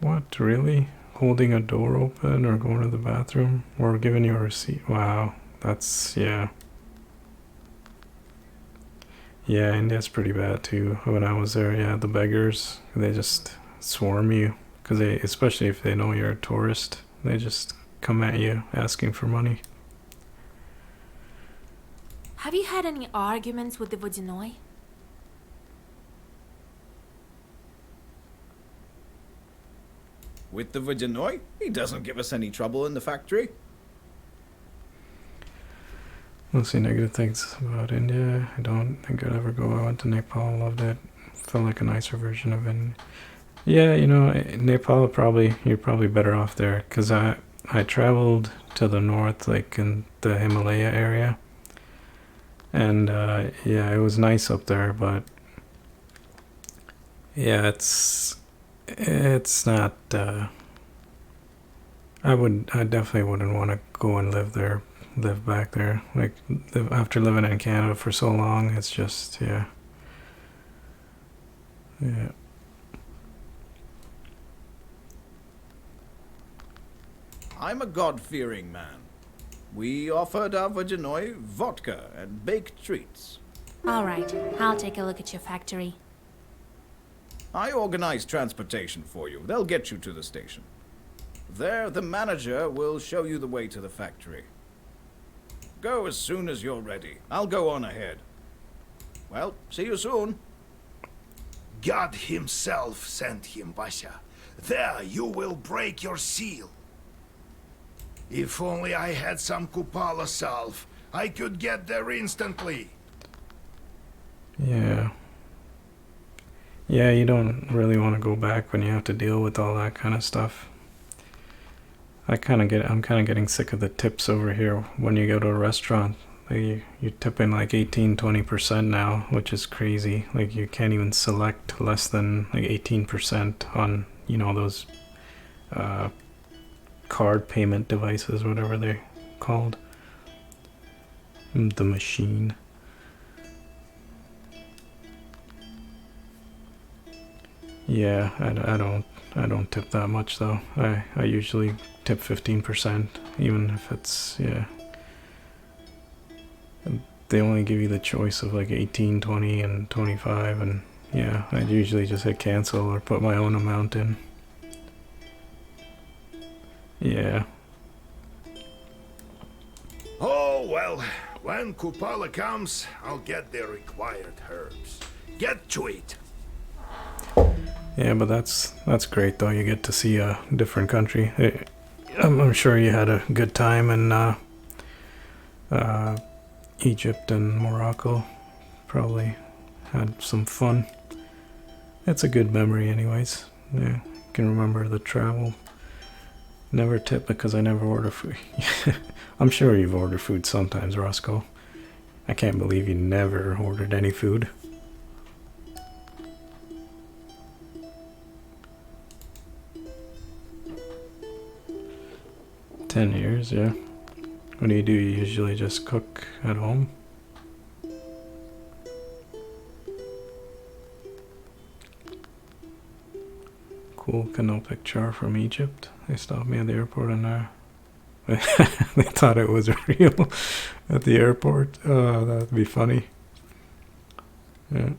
What, really? Holding a door open or going to the bathroom or giving you a receipt? Wow, that's, yeah. Yeah, India's pretty bad too. When I was there, yeah, the beggars, they just swarm you. Because they, especially if they know you're a tourist, they just come at you asking for money. Have you had any arguments with the Vodinoi? With the Vodinoi? He doesn't give us any trouble in the factory. Mostly negative things about India. I don't think I'd ever go. I went to Nepal, loved it. Felt like a nicer version of India. Yeah, you know, Nepal you're probably better off there, because I traveled to the north, like in the Himalaya area, and yeah, it was nice up there, but yeah, it's not, I definitely wouldn't want to go and live back there, like, after living in Canada for so long, it's just, yeah. I'm a God-fearing man. We offered our Vodinoi vodka and baked treats. All right, I'll take a look at your factory. I organized transportation for you. They'll get you to the station. There, the manager will show you the way to the factory. Go as soon as you're ready. I'll go on ahead. Well, see you soon. God himself sent him, Vasya. There you will break your seal. If only I had some Kupala salve, I could get there instantly. Yeah, Yeah, you don't really want to go back when you have to deal with all that kind of stuff. I'm kind of getting sick of the tips over here when you go to a restaurant. You're tipping like 18-20% now, which is crazy. Like you can't even select less than like 18% on, you know, those card payment devices, whatever they're called. The machine. Yeah, I don't tip that much though. I usually tip 15%, even if it's, yeah. They only give you the choice of like 18, 20, and 25, and yeah, I'd usually just hit cancel or put my own amount in. Yeah. Oh, well, when Kupala comes, I'll get the required herbs. Get to it! Yeah, but that's great though. You get to see a different country. I'm sure you had a good time in Egypt and Morocco. Probably had some fun. It's a good memory anyways. Yeah, you can remember the travel. Never tip because I never order food. I'm sure you've ordered food sometimes, Roscoe. I can't believe you never ordered any food. 10 years, yeah. What do? You usually just cook at home? Cool canopic jar from Egypt. They stopped me at the airport and they thought it was real at the airport. Oh, that'd be funny. Yeah.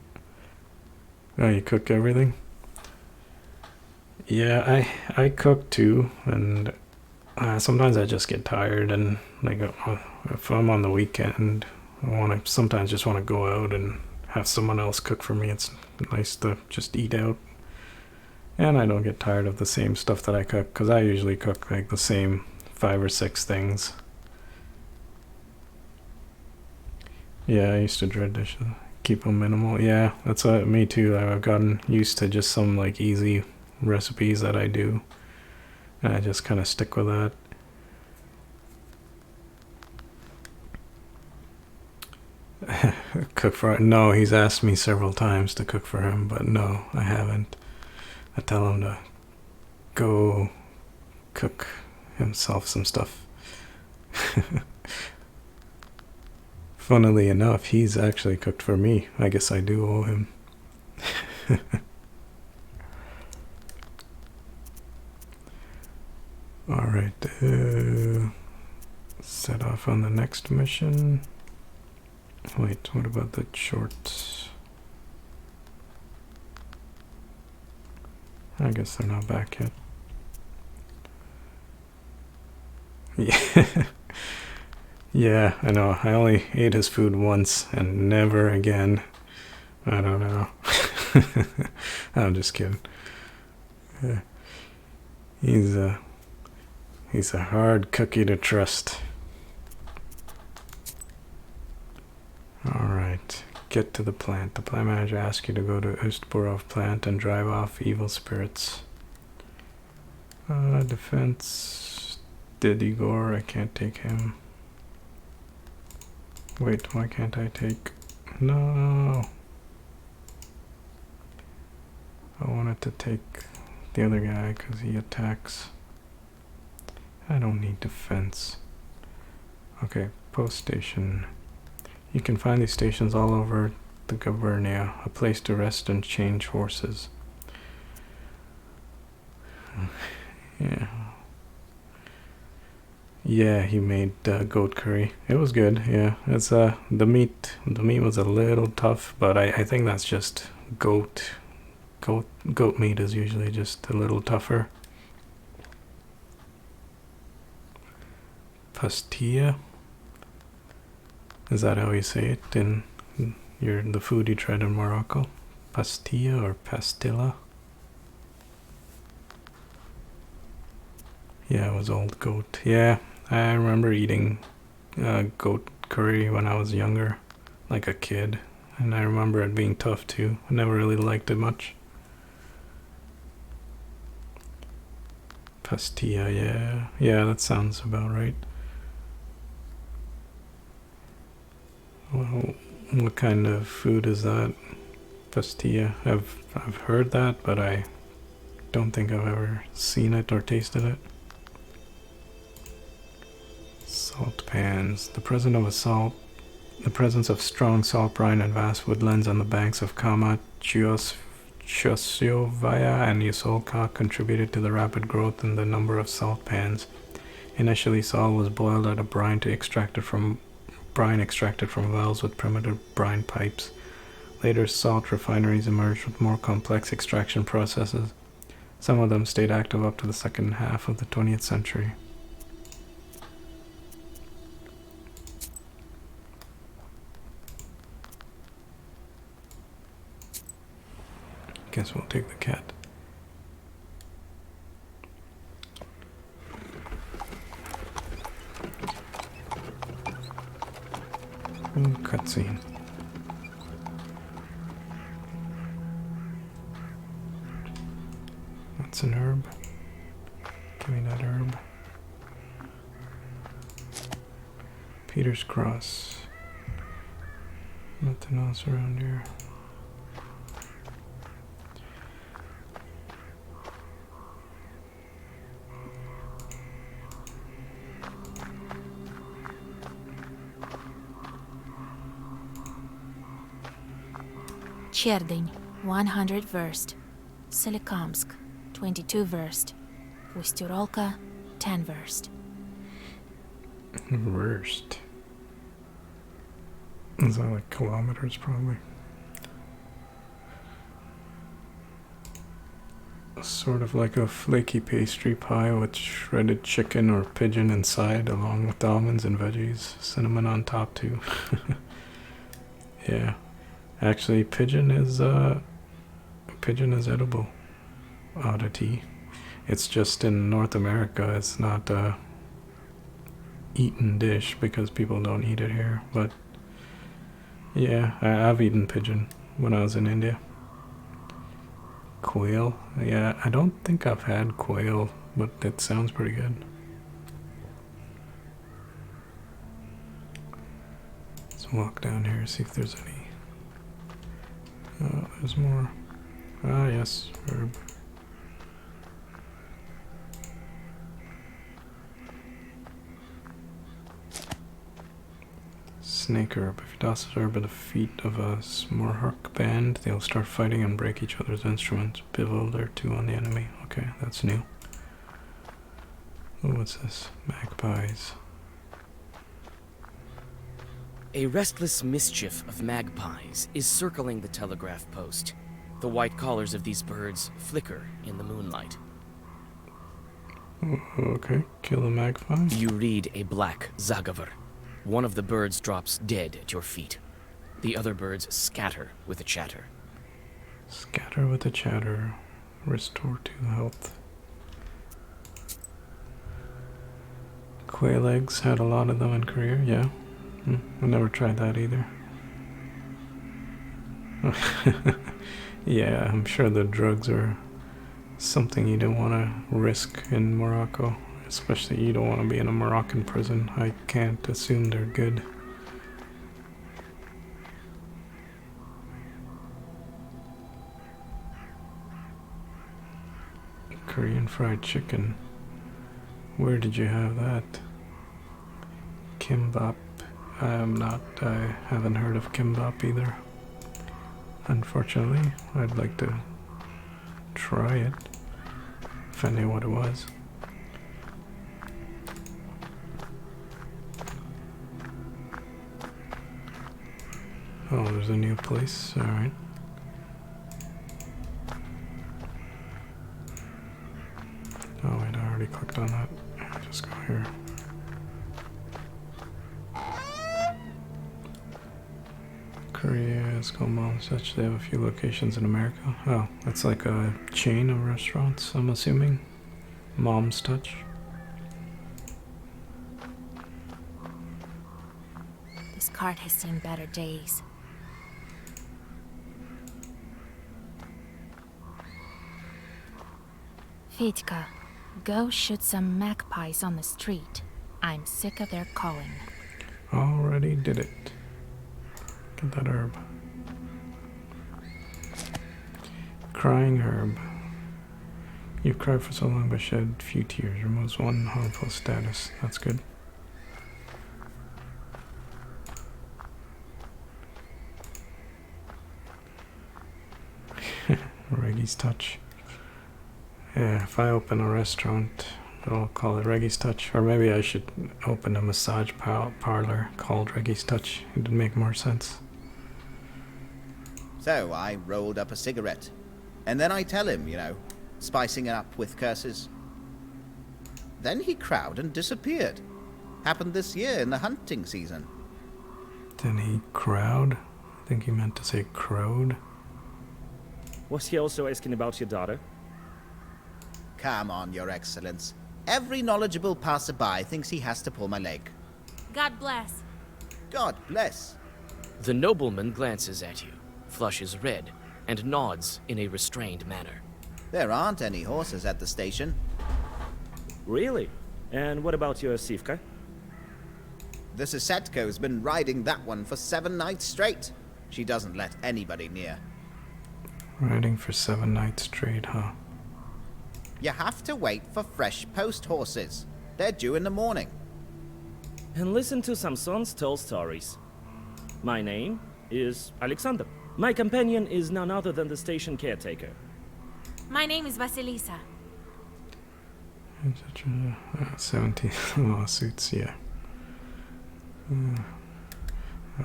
Oh, you cook everything? Yeah, I cook too, and sometimes I just get tired, and like if I'm on the weekend, I sometimes just want to go out and have someone else cook for me. It's nice to just eat out, and I don't get tired of the same stuff that I cook, because I usually cook like the same 5 or 6 things. Yeah, I used to dread dishes. Keep them minimal. Yeah, that's me too. I've gotten used to just some like easy recipes that I do, and I just kind of stick with that. Cook for... No, he's asked me several times to cook for him, but no, I haven't. I tell him to go cook himself some stuff. Funnily enough, he's actually cooked for me. I guess I do owe him. Alright, set off on the next mission. Wait, what about the shorts? I guess they're not back yet. Yeah. Yeah, I know. I only ate his food once and never again. I don't know. I'm just kidding. Yeah. He's a hard cookie to trust. Alright, get to the plant. The plant manager asks you to go to Ustborov plant and drive off evil spirits. Defense. Did Igor? I can't take him. Wait, why can't I take... No! I wanted to take the other guy because he attacks. I don't need defense. Okay, post station. You can find these stations all over the Gubernia, a place to rest and change horses. Yeah. Yeah, he made goat curry. It was good. Yeah, it's the meat was a little tough, but I think that's just goat meat is usually just a little tougher. Pastilla. Is that how you say it in the food you tried in Morocco? Pastilla or pastilla? Yeah, it was old goat. Yeah, I remember eating goat curry when I was younger, like a kid. And I remember it being tough too. I never really liked it much. Pastilla, yeah. Yeah, that sounds about right. Well, what kind of food is that? Pastilla. I've heard that, but I don't think I've ever seen it or tasted it. Salt pans. The presence of strong salt brine and vast woodlands on the banks of Kama, Chosiovaya, and Yusolka contributed to the rapid growth in the number of salt pans. Initially, salt was boiled at a brine extracted from wells with primitive brine pipes. Later, salt refineries emerged with more complex extraction processes. Some of them stayed active up to the second half of the 20th century. Guess we'll take the cat. Ooh, cutscene. That's an herb. Give me that herb. Peter's Cross. Nothing else around here. Cherdyn, 100 verst. Solikamsk, 22 verst. Ust-Uralka, 10 verst. Verst. Is that like kilometers, probably? Sort of like a flaky pastry pie with shredded chicken or pigeon inside, along with almonds and veggies. Cinnamon on top, too. Yeah. Actually, pigeon is edible oddity. It's just in North America, it's not a eaten dish because people don't eat it here. But yeah, I've eaten pigeon when I was in India. Quail, yeah, I don't think I've had quail, but it sounds pretty good. Let's walk down here, see if there's any. Oh, there's more. Ah, yes, herb. Snake herb. If you toss this herb at the feet of a Smorhark band, they'll start fighting and break each other's instruments. Bewilder 2 on the enemy. Okay, that's new. Oh, what's this? Magpies. A restless mischief of magpies is circling the telegraph post. The white collars of these birds flicker in the moonlight. Okay, kill a magpie. You read a black Zagavar. One of the birds drops dead at your feet. The other birds scatter with a chatter. Scatter with a chatter. Restore 2 health. Quail eggs, had a lot of them in Korea, yeah. I never tried that either. Yeah, I'm sure the drugs are something you don't want to risk in Morocco. Especially you don't want to be in a Moroccan prison. I can't assume they're good. Korean fried chicken. Where did you have that? Kimbap. I haven't heard of kimbap either. Unfortunately, I'd like to try it if I knew what it was. Oh, there's a new place. Alright. Oh wait, I already clicked on that. Just go here. Korea, it's called Mom's Touch. They have a few locations in America. Oh, that's like a chain of restaurants, I'm assuming. Mom's Touch. This cart has seen better days. Fedьka, Go shoot some magpies on the street. I'm sick of their calling. Already did it. Get that herb. Crying herb. You've cried for so long but shed few tears. Removes one harmful status. That's good. Reggie's Touch. Yeah, if I open a restaurant, I'll call it Reggie's Touch. Or maybe I should open a massage parlor called Reggie's Touch. It'd make more sense. So I rolled up a cigarette. And then I tell him, you know, spicing it up with curses. Then he crowed and disappeared. Happened this year in the hunting season. Then he crowed? I think he meant to say crowed. Was he also asking about your daughter? Come on, Your Excellence. Every knowledgeable passerby thinks he has to pull my leg. God bless. God bless. The nobleman glances at you, flushes red, and nods in a restrained manner. There aren't any horses at the station. Really? And what about your Sivka? The Sisetko's been riding that one for 7 nights straight. She doesn't let anybody near. Riding for 7 nights straight, huh? You have to wait for fresh post horses. They're due in the morning. And listen to Samson's tall stories. My name is Alexander. My companion is none other than the station caretaker. My name is Vasilisa. 17 lawsuits, yeah.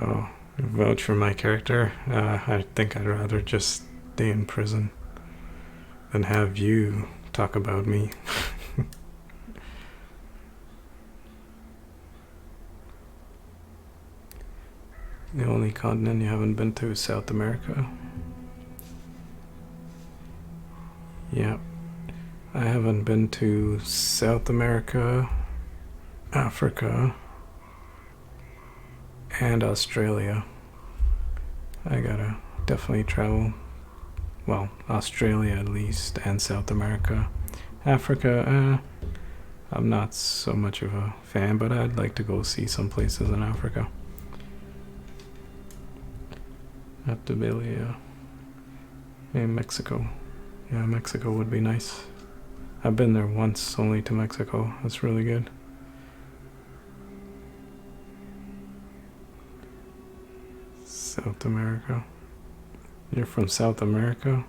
Oh, vouch for my character? I think I'd rather just stay in prison than have you talk about me. The only continent you haven't been to is South America. Yep. I haven't been to South America, Africa, and Australia. I gotta definitely travel. Well, Australia at least, and South America. Africa, I'm not so much of a fan, but I'd like to go see some places in Africa. Atabilia. Maybe Mexico. Yeah, Mexico would be nice. I've been there once, only to Mexico. That's really good. South America. You're from South America?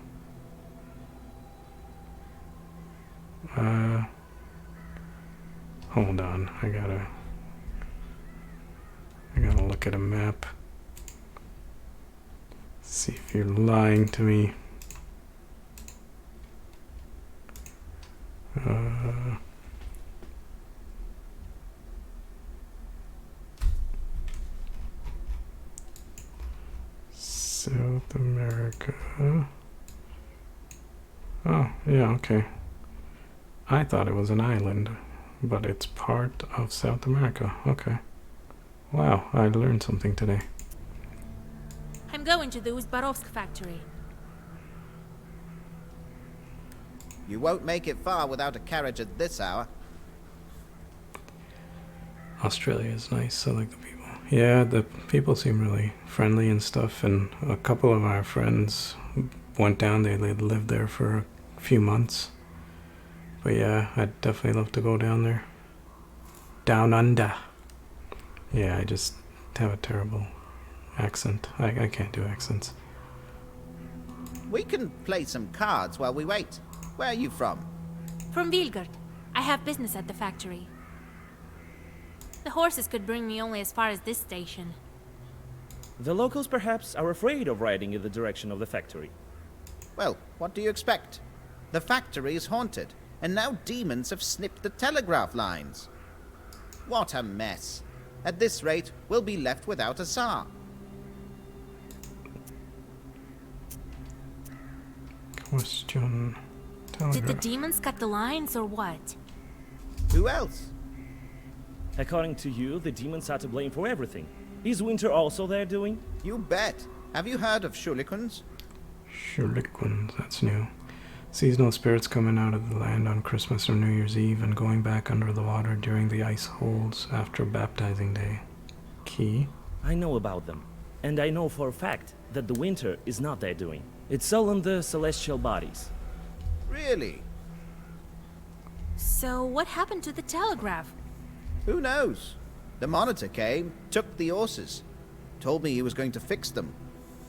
Hold on. I gotta look at a map. See if you're lying to me. South America. Oh, yeah, okay. I thought it was an island, but it's part of South America. Okay. Wow, I learned something today. I'm going to the Uzbarovsk factory. You won't make it far without a carriage at this hour. Australia is nice. I like the people. Yeah, the people seem really friendly and stuff, and a couple of our friends went down. They lived there for a few months. But yeah, I'd definitely love to go down there. Down under. Yeah, I just have a terrible accent. I can't do accents. We can play some cards while we wait. Where are you from? From Vilgard. I have business at the factory. The horses could bring me only as far as this station. The locals perhaps are afraid of riding in the direction of the factory. Well, what do you expect? The factory is haunted, and now demons have snipped the telegraph lines. What a mess. At this rate, we'll be left without a Tsar. Question. Did the demons cut the lines or what? Who else? According to you, the demons are to blame for everything. Is Winter also there doing? You bet. Have you heard of Shurikens? Shurikens, that's new. Seasonal spirits coming out of the land on Christmas or New Year's Eve and going back under the water during the ice holds after baptizing day. Key. I know about them. And I know for a fact that the winter is not their doing. It's all in the celestial bodies. Really? So, what happened to the telegraph? Who knows? The monitor came, took the horses, told me he was going to fix them.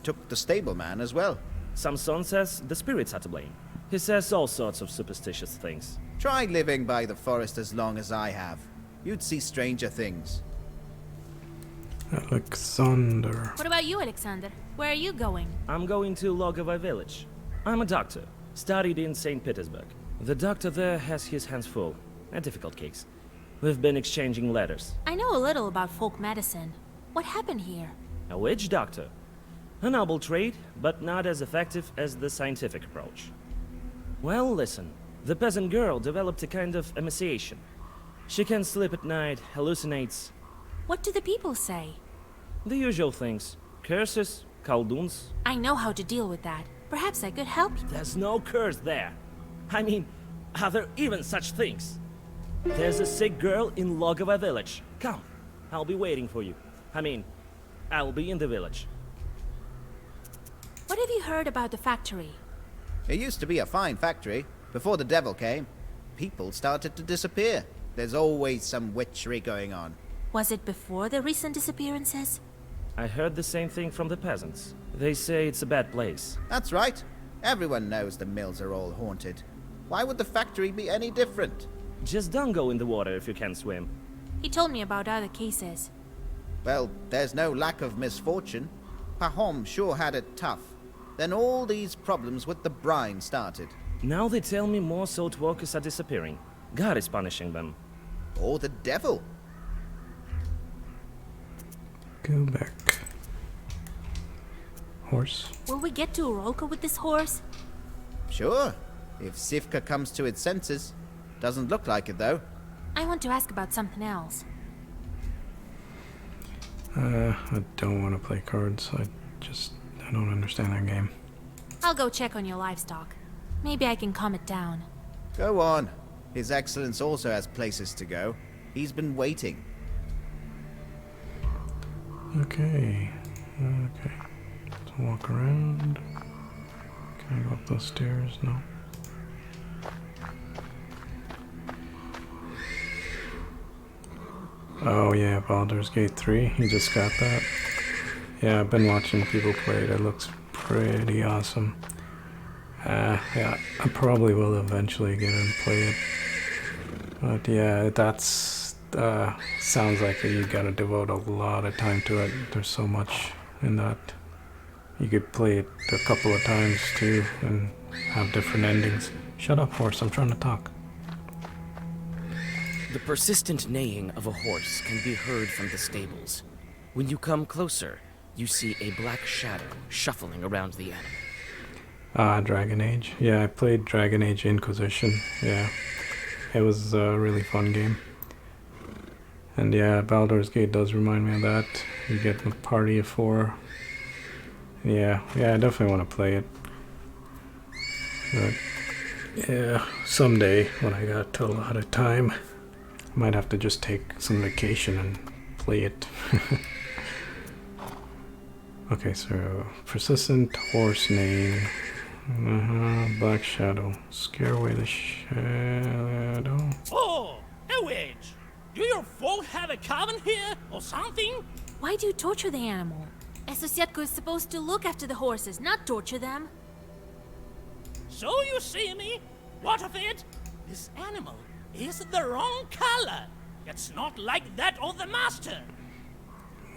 Took the stableman as well. Samson says the spirits are to blame. He says all sorts of superstitious things. Try living by the forest as long as I have. You'd see stranger things. Alexander. What about you, Alexander? Where are you going? I'm going to Logovy village. I'm a doctor, studied in St. Petersburg. The doctor there has his hands full. A difficult case. We've been exchanging letters. I know a little about folk medicine. What happened here? A witch doctor. A noble trade, but not as effective as the scientific approach. Well, listen. The peasant girl developed a kind of emaciation. She can't sleep at night, hallucinates. What do the people say? The usual things. Curses, kolduns. I know how to deal with that. Perhaps I could help you. There's no curse there. I mean, are there even such things? There's a sick girl in Logovy village. Come, I'll be waiting for you. I mean, I'll be in the village. What have you heard about the factory? It used to be a fine factory. Before the devil came, people started to disappear. There's always some witchery going on. Was it before the recent disappearances? I heard the same thing from the peasants. They say it's a bad place. That's right. Everyone knows the mills are all haunted. Why would the factory be any different? Just don't go in the water if you can't swim. He told me about other cases. Well, there's no lack of misfortune. Pahom sure had it tough. Then all these problems with the brine started. Now they tell me more salt workers are disappearing. God is punishing them. Or the devil. Go back. Horse. Will we get to Urolka with this horse? Sure. If Sivka comes to its senses. Doesn't look like it, though. I want to ask about something else. I don't want to play cards. I don't understand that game. I'll go check on your livestock. Maybe I can calm it down. Go on. His Excellence also has places to go. He's been waiting. Okay. Let's walk around. Can I go up those stairs? No. Oh yeah, Baldur's Gate 3. You just got that. Yeah, I've been watching people play it. It looks pretty awesome. Yeah, I probably will eventually get and play it. But yeah, that's sounds like you gotta devote a lot of time to it. There's so much in that. You could play it a couple of times too and have different endings. Shut up, horse, I'm trying to talk. The persistent neighing of a horse can be heard from the stables. When you come closer, you see a black shadow shuffling around the animal. Dragon Age. Yeah, I played Dragon Age Inquisition. Yeah, it was a really fun game. And yeah, Baldur's Gate does remind me of that. You get a party of 4. Yeah, I definitely want to play it. But yeah, someday when I got a lot of time, I might have to just take some vacation and play it. Okay, so persistent horse neighing. Black shadow. Scare away the shadow. Oh, a witch! Do your folk have a coven here or something? Why do you torture the animal? A Sosietko is supposed to look after the horses, not torture them. So you see me? What of it? This animal is the wrong color. It's not like that of the master.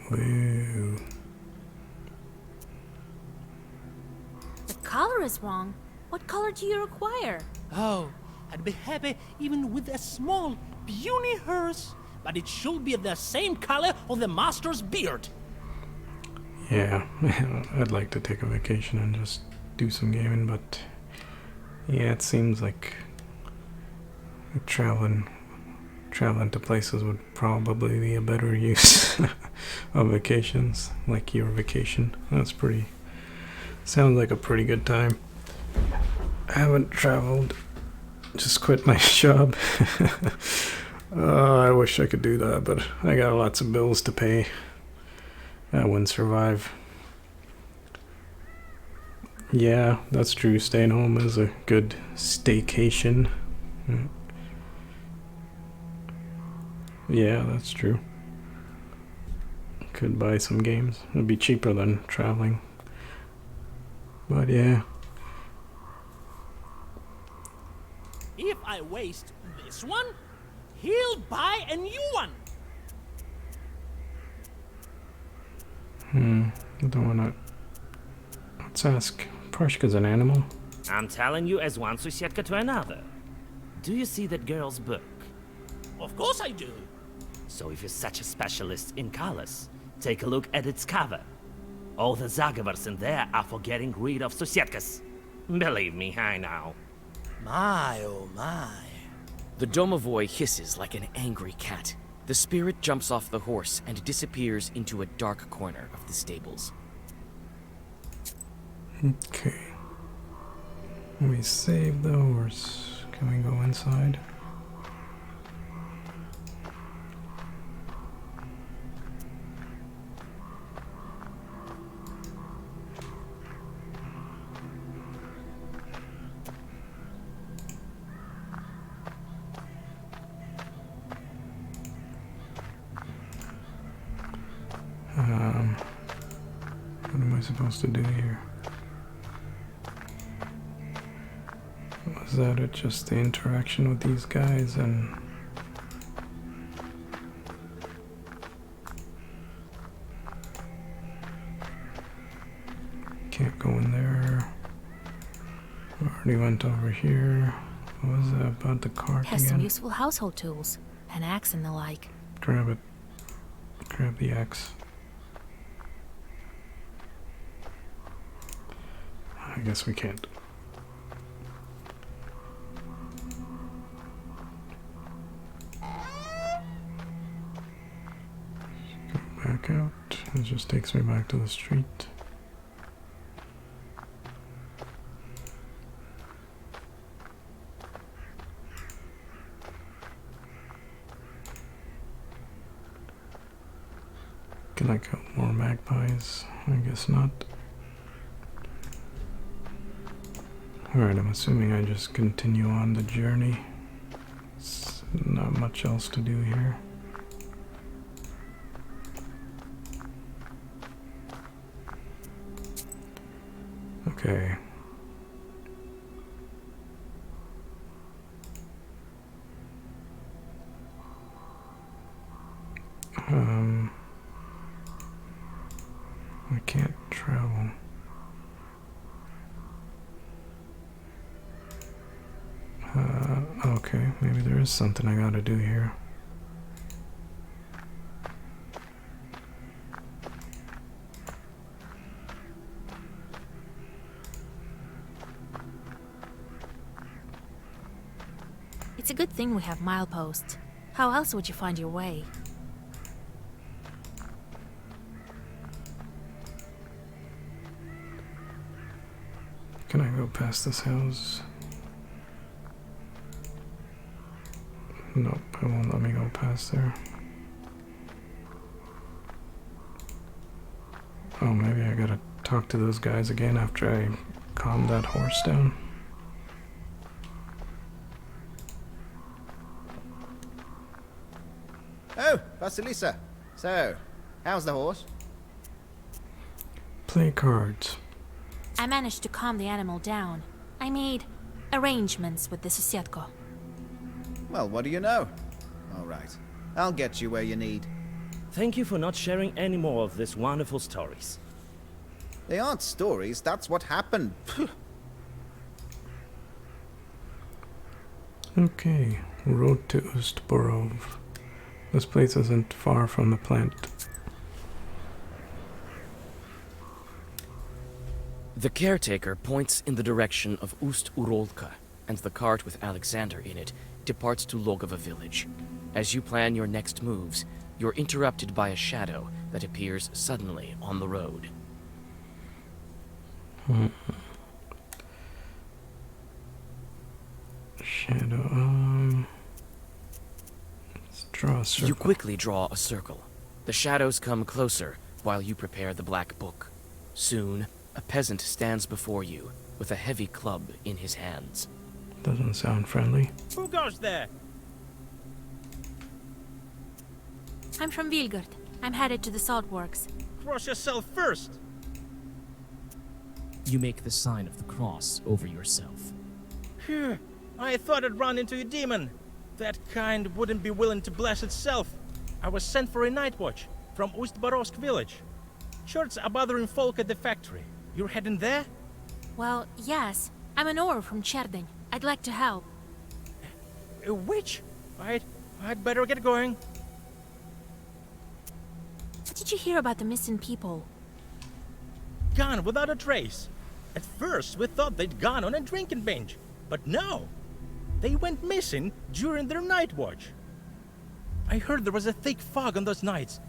Woo. The color is wrong. What color do you require? Oh, I'd be happy even with a small, puny horse, but it should be the same color of the master's beard. Yeah, I'd like to take a vacation and just do some gaming, but yeah, it seems like traveling to places would probably be a better use of vacations, like your vacation. Sounds like a pretty good time. I haven't traveled. Just quit my job. I wish I could do that, but I got lots of bills to pay. I wouldn't survive. Yeah, that's true. Staying home is a good staycation. Yeah, that's true. Could buy some games. It'd be cheaper than traveling. But yeah. If I waste this one, he'll buy a new one. I don't wanna... Let's ask. Parshka's an animal. I'm telling you as one Susietka to another. Do you see that girl's book? Of course I do. So if you're such a specialist in colors, take a look at its cover. All the Zagavars in there are for getting rid of Susietkas. Believe me, I know. My, oh my. The Domovoy hisses like an angry cat. The spirit jumps off the horse and disappears into a dark corner of the stables. Okay. We save the horse. Can we go inside? What am I supposed to do here? Was that it? Just the interaction with these guys and... Can't go in there. Already went over here. What was that about the cart Has again? some useful household tools, an axe and the like. Grab it. Grab the axe. I guess we can't. Go back out. It just takes me back to the street. Can I kill more magpies? I guess not. Alright, I'm assuming I just continue on the journey. It's not much else to do here. Okay. I can't travel. Okay, maybe there is something I gotta do here. It's a good thing we have mileposts. How else would you find your way? Can I go past this house? Nope, it won't let me go past there. Oh, maybe I gotta talk to those guys again after I calm that horse down. Oh, Vasilisa. So, how's the horse? Play cards. I managed to calm the animal down. I made arrangements with the Susietko. Well, what do you know? All right. I'll get you where you need. Thank you for not sharing any more of these wonderful stories. They aren't stories, that's what happened. Okay, road to Ustborov. This place isn't far from the plant. The caretaker points in the direction of Ust-Urolka, and the cart with Alexander in it departs to Logova village. As you plan your next moves, you're interrupted by a shadow that appears suddenly on the road. Shadow, let's draw a circle. You quickly draw a circle. The shadows come closer while you prepare the black book. Soon, a peasant stands before you with a heavy club in his hands. Doesn't sound friendly. Who goes there? I'm from Vilgard. I'm headed to the salt works. Cross yourself first. You make the sign of the cross over yourself. Phew. I thought I'd run into a demon. That kind wouldn't be willing to bless itself. I was sent for a night watch from Ust-Barovsk village. Shorts are bothering folk at the factory. You're heading there? Well, yes. I'm an Orr from Cherdyn. I'd like to help. A witch? I'd better get going. Did you hear about the missing people? Gone without a trace. At first, we thought they'd gone on a drinking binge. But no. They went missing during their night watch. I heard there was a thick fog on those nights.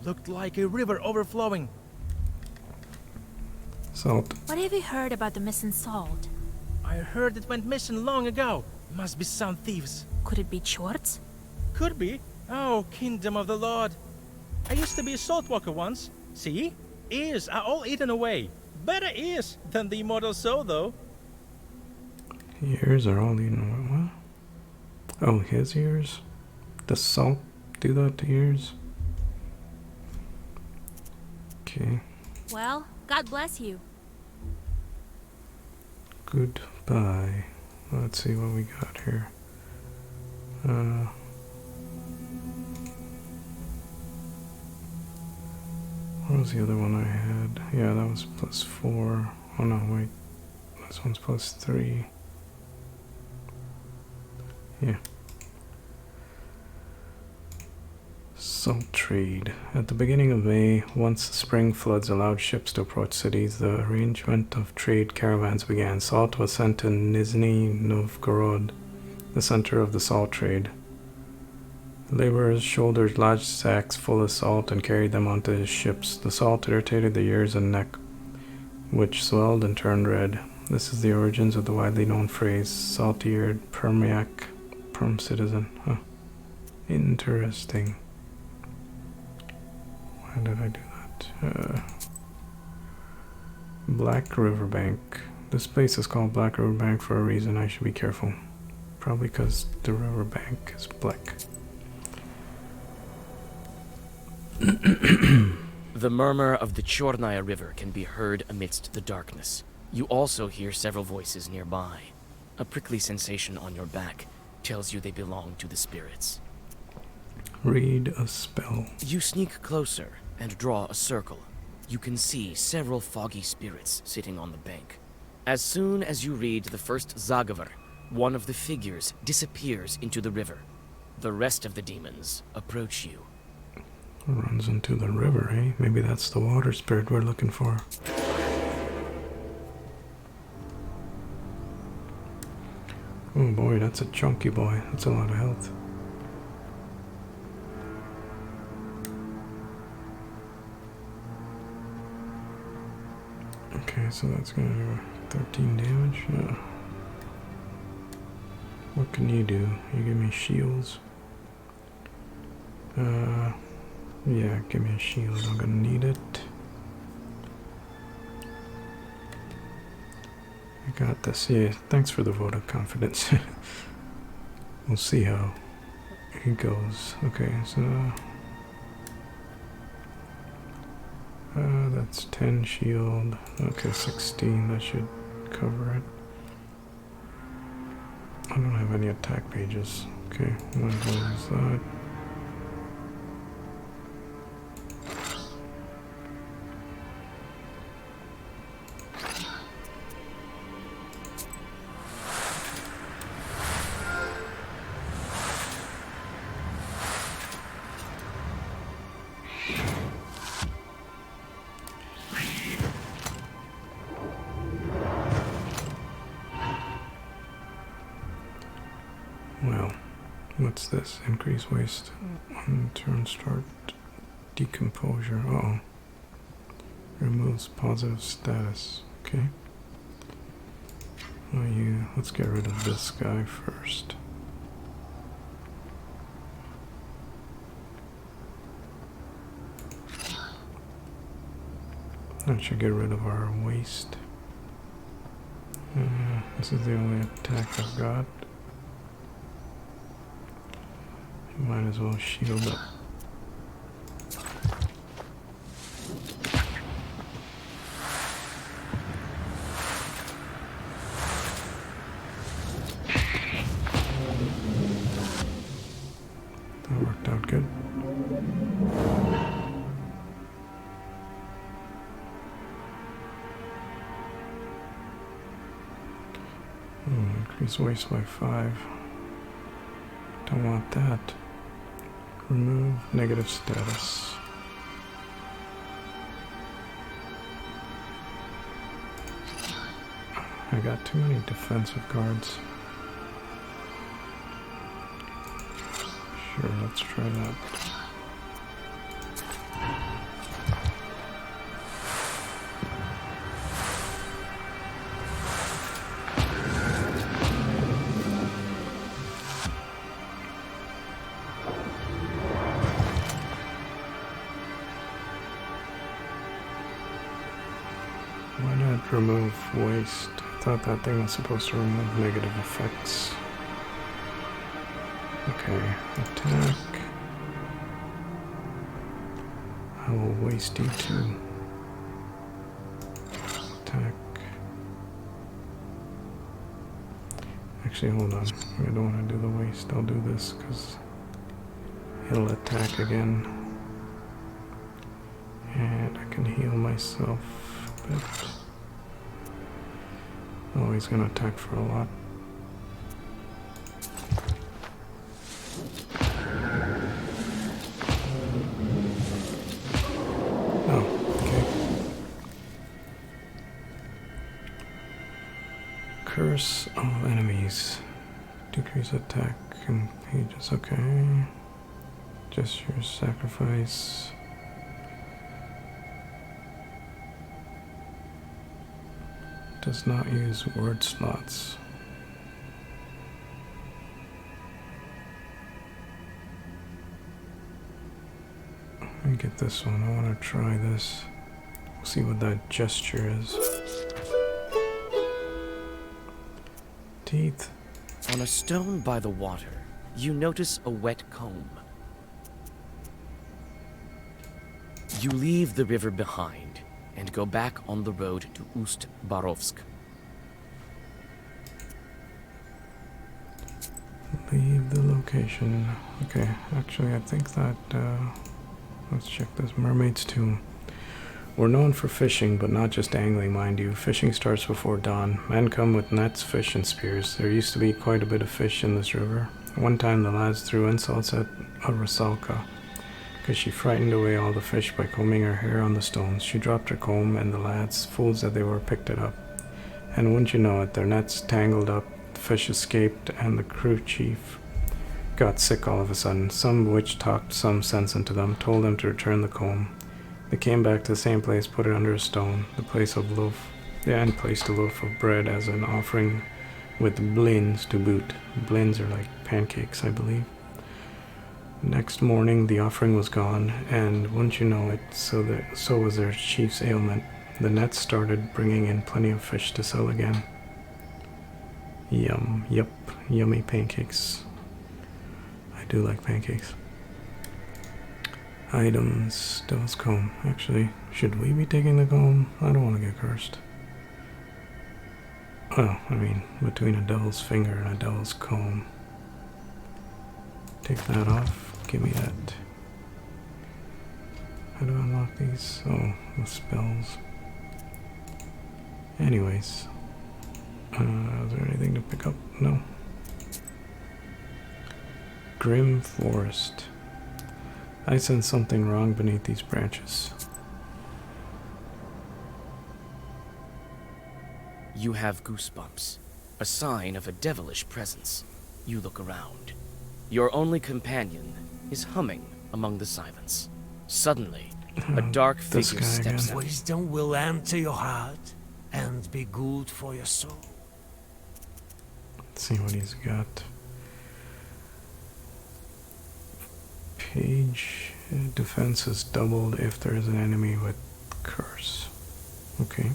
Looked like a river overflowing. Salt. What have you heard about the missing salt? I heard it went missing long ago. Must be some thieves. Could it be Chorts? Could be. Oh, kingdom of the Lord. I used to be a salt walker once. See? Ears are all eaten away. Better ears than the immortal soul, though. Ears are all eaten. What? Oh, his ears? Does salt do that to ears? Okay. Well, God bless you. Goodbye. Let's see what we got here. What was the other one I had? Yeah, that was +4. Oh no, wait. This one's +3. Yeah. Salt trade. At the beginning of May, once the spring floods allowed ships to approach cities, the arrangement of trade caravans began. Salt was sent to Nizhny Novgorod, the center of the salt trade. Laborers shouldered large sacks full of salt and carried them onto ships. The salt irritated the ears and neck, which swelled and turned red. This is the origins of the widely known phrase, salty-eared Permiak Perm citizen. Huh. Interesting. Why did I do that? Black Riverbank. This place is called Black Riverbank for a reason. I should be careful. Probably because the riverbank is black. The murmur of the Chornaya River can be heard amidst the darkness. You also hear several voices nearby. A prickly sensation on your back tells you they belong to the spirits. Read a spell. You sneak closer and draw a circle. You can see several foggy spirits sitting on the bank. As soon as you read the first Zagavar, one of the figures disappears into the river. The rest of the demons approach you. Runs into the river, eh? Maybe that's the water spirit we're looking for. Oh boy, that's a chunky boy. That's a lot of health. Okay, so that's gonna do 13 damage. Yeah. What can you do? You give me shields. Yeah, give me a shield. I'm gonna need it. I got this. Yeah, thanks for the vote of confidence. We'll see how it goes. Okay, so that's 10 shield. Okay, 16. That should cover it. I don't have any attack pages. Okay, what is that? Well, what's this? Increase waste on turn start decomposure. Uh-oh. Removes positive status. Okay. Let's get rid of this guy first. That should get rid of our waste. This is the only attack I've got. Might as well shield up. That worked out good. Increase waste by 5. Don't want that. Remove negative status. I got too many defensive guards. Sure, let's try that. Why not remove waste? I thought that thing was supposed to remove negative effects. Okay, attack. I will waste you too. Attack. Actually, hold on. I don't want to do the waste. I'll do this because he'll attack again. And I can heal myself a bit. Oh, he's gonna attack for a lot. Oh, okay. Curse of enemies. Decrease attack and pages. Okay. Gesture, sacrifice. Does not use word slots. Let me get this one. I want to try this. See what that gesture is. Teeth. On a stone by the water, you notice a wet comb. You leave the river behind and go back on the road to Ust-Barovsk. Leave the location. Okay, actually I think that, let's check this. Mermaid's Tomb. We're known for fishing, but not just angling, mind you. Fishing starts before dawn. Men come with nets, fish, and spears. There used to be quite a bit of fish in this river. One time the lads threw insults at a Rusalka, because she frightened away all the fish by combing her hair on the stones. She dropped her comb, and the lads, fools that they were, picked it up. And wouldn't you know it, their nets tangled up, the fish escaped, and the crew chief got sick all of a sudden. Some witch talked some sense into them, told them to return the comb. They came back to the same place, put it under a stone, and placed a loaf of bread as an offering with blins to boot. Blins are like pancakes, I believe. Next morning, the offering was gone, and wouldn't you know it, so was their chief's ailment. The nets started bringing in plenty of fish to sell again. Yum, yup, yummy pancakes. I do like pancakes. Items, Devil's Comb. Actually, should we be taking the comb? I don't want to get cursed. Well, I mean, between a devil's finger and a devil's comb. Take that off. Give me that. How do I unlock these? Oh, the spells. Anyways. Is there anything to pick up? No. Grim Forest. I sense something wrong beneath these branches. You have goosebumps, a sign of a devilish presence. You look around. Your only companion is humming among the silence. Suddenly, a dark figure steps out. Wisdom will enter your heart and be good for your soul. Let's see what he's got. Page defense is doubled if there is an enemy with curse. Okay.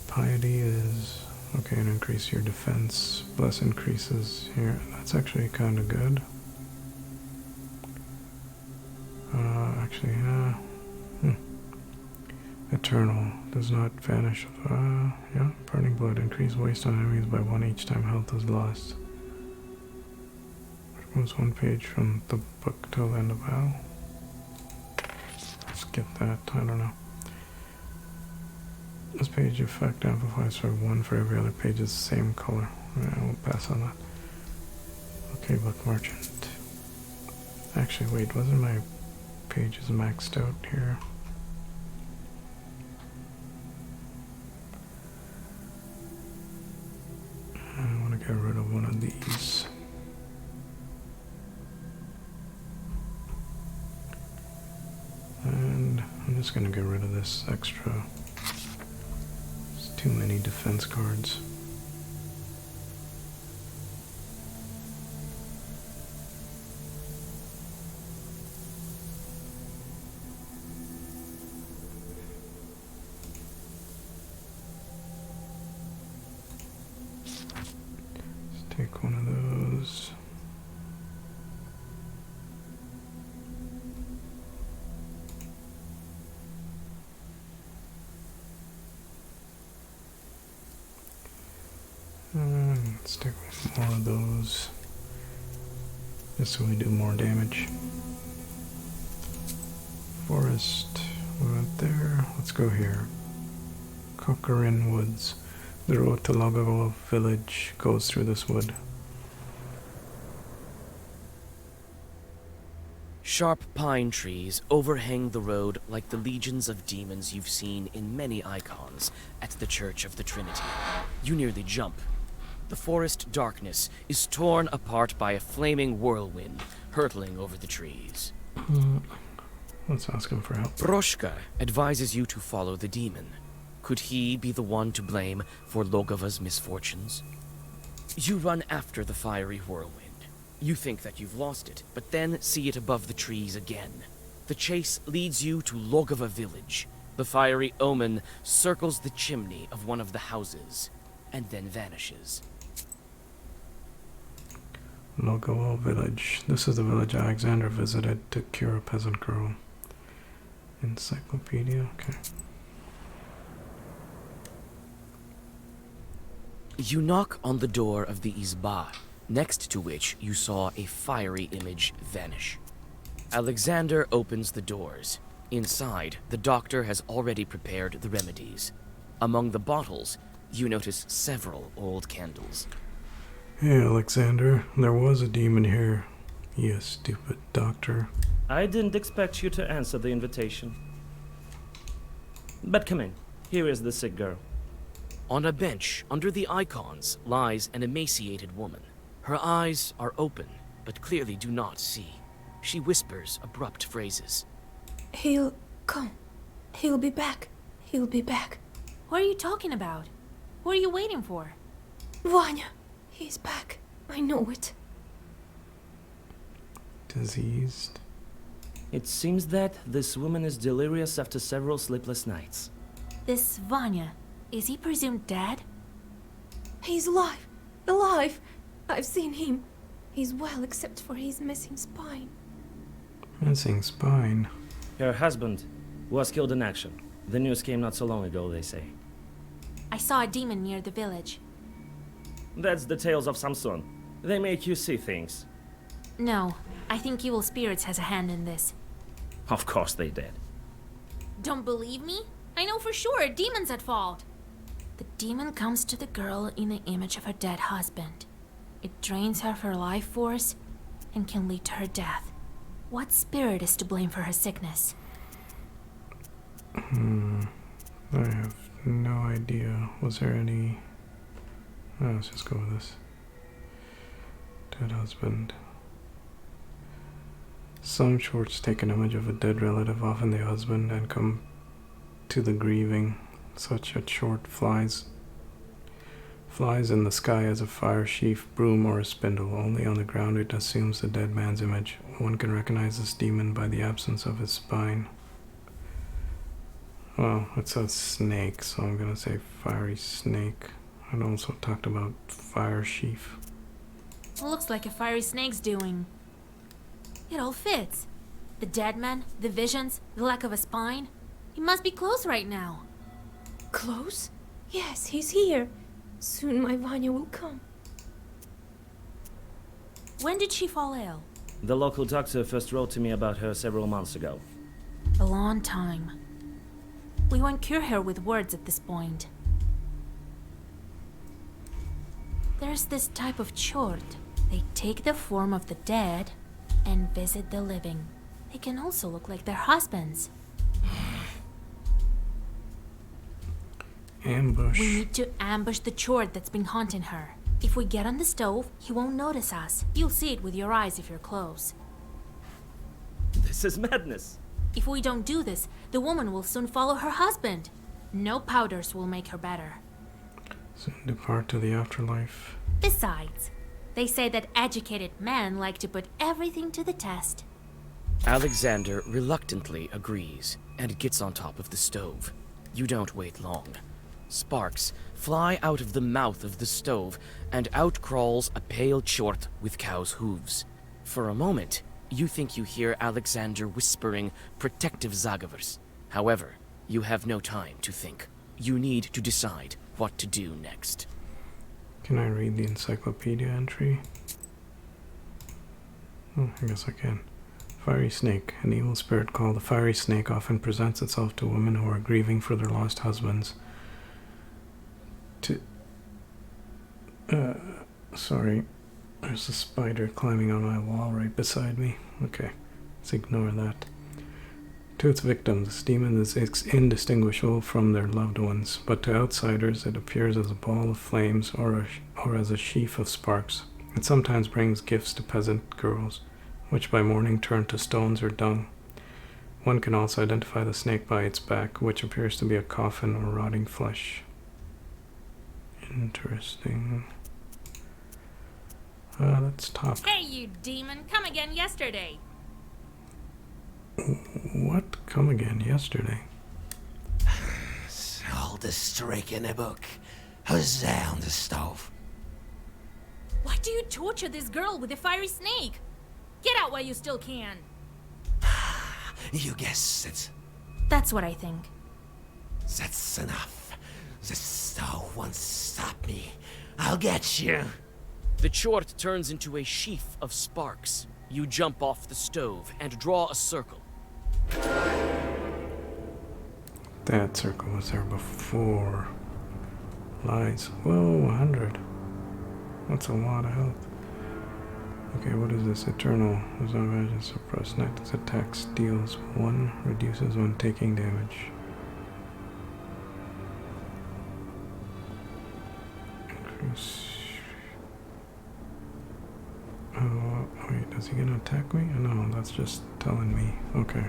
Piety is okay, and increase your defense. Bless increases here. That's actually kind of good. Eternal does not vanish. Yeah, burning blood. Increase waste on enemies by 1 each time health is lost. Moves 1 page from the book till the end of battle. Let's get that. I don't know. This page effect amplifies for 1 for every other page is the same color. Yeah, we'll pass on that. Okay, book merchant. Actually, wait, wasn't my pages maxed out here? I want to get rid of one of these. And I'm just going to get rid of this extra. There's too many defense cards. Let's take one of those. Let's take more of those, just so we do more damage. Forest, we went there. Let's go here. Cockerin Woods. The road to Logovo village goes through this wood. Sharp pine trees overhang the road like the legions of demons you've seen in many icons at the Church of the Trinity. You nearly jump. The forest darkness is torn apart by a flaming whirlwind hurtling over the trees. Let's ask him for help. Broshka advises you to follow the demon. Could he be the one to blame for Logova's misfortunes? You run after the fiery whirlwind. You think that you've lost it, but then see it above the trees again. The chase leads you to Logova village. The fiery omen circles the chimney of one of the houses, and then vanishes. Logovo village. This is the village Alexander visited to cure a peasant girl. Encyclopedia, okay. You knock on the door of the Izba, next to which you saw a fiery image vanish. Alexander opens the doors. Inside, the doctor has already prepared the remedies. Among the bottles, you notice several old candles. Hey, Alexander, there was a demon here. You stupid doctor. I didn't expect you to answer the invitation. But come in. Here is the sick girl. On a bench under the icons lies an emaciated woman. Her eyes are open, but clearly do not see. She whispers abrupt phrases. He'll come. He'll be back. He'll be back. What are you talking about? What are you waiting for? Vanya, he's back. I know it. Diseased. It seems that this woman is delirious after several sleepless nights. This Vanya, is he presumed dead? He's alive. Alive. I've seen him. He's well except for his missing spine. Missing spine? Her husband was killed in action. The news came not so long ago, they say. I saw a demon near the village. That's the tales of Samson. They make you see things. No, I think evil spirits has a hand in this. Of course they did. Don't believe me? I know for sure a demon's at fault. The demon comes to the girl in the image of her dead husband. It drains her of her life force and can lead to her death. What spirit is to blame for her sickness? I have no idea. Was there any... Oh, let's just go with this. Dead husband. Some shorts take an image of a dead relative, often the husband, and come to the grieving. Such a short Flies in the sky as a fire sheaf, broom, or a spindle. Only on the ground it assumes the dead man's image. One can recognize this demon by the absence of his spine. Well, it says snake, so I'm gonna say fiery snake. I'd also talked about fire sheaf. Looks like a fiery snake's doing. It all fits. The dead man, the visions, the lack of a spine. He must be close right now. Close? Yes, he's here. Soon my Vanya will come. When did she fall ill? The local doctor first wrote to me about her several months ago. A long time. We won't cure her with words at this point. There's this type of chort. They take the form of the dead and visit the living. They can also look like their husbands. Ambush. We need to ambush the chort that's been haunting her. If we get on the stove, he won't notice us. You'll see it with your eyes if you're close. This is madness. If we don't do this, the woman will soon follow her husband. No powders will make her better. Soon depart to the afterlife. Besides, they say that educated men like to put everything to the test. Alexander reluctantly agrees and gets on top of the stove. You don't wait long. Sparks fly out of the mouth of the stove, and out crawls a pale chort with cow's hooves. For a moment, you think you hear Alexander whispering protective zagavers. However, you have no time to think. You need to decide what to do next. Can I read the encyclopedia entry? Oh, I guess I can. Fiery snake. An evil spirit called the fiery snake often presents itself to women who are grieving for their lost husbands. Sorry. There's a spider climbing on my wall right beside me. Okay, let's ignore that. To its victims, this demon is indistinguishable from their loved ones, but to outsiders it appears as a ball of flames or as a sheaf of sparks. It sometimes brings gifts to peasant girls, which by morning turn to stones or dung. One can also identify the snake by its back, which appears to be a coffin or rotting flesh. Interesting. Let's talk. Hey, you demon! Come again yesterday! What? Come again yesterday? All the streak in the book. Who's there on the stove? Why do you torture this girl with a fiery snake? Get out while you still can. You guessed it. That's what I think. That's enough. The stove won't stop me. I'll get you. The chort turns into a sheaf of sparks. You jump off the stove and draw a circle. That circle was there before. Lies. Whoa, 100. That's a lot of health. Okay, what is this? Eternal. Zavage suppressed. Next attacks deals 1, reduces when taking damage. Increase. Oh, wait, is he gonna attack me? No, that's just telling me. Okay.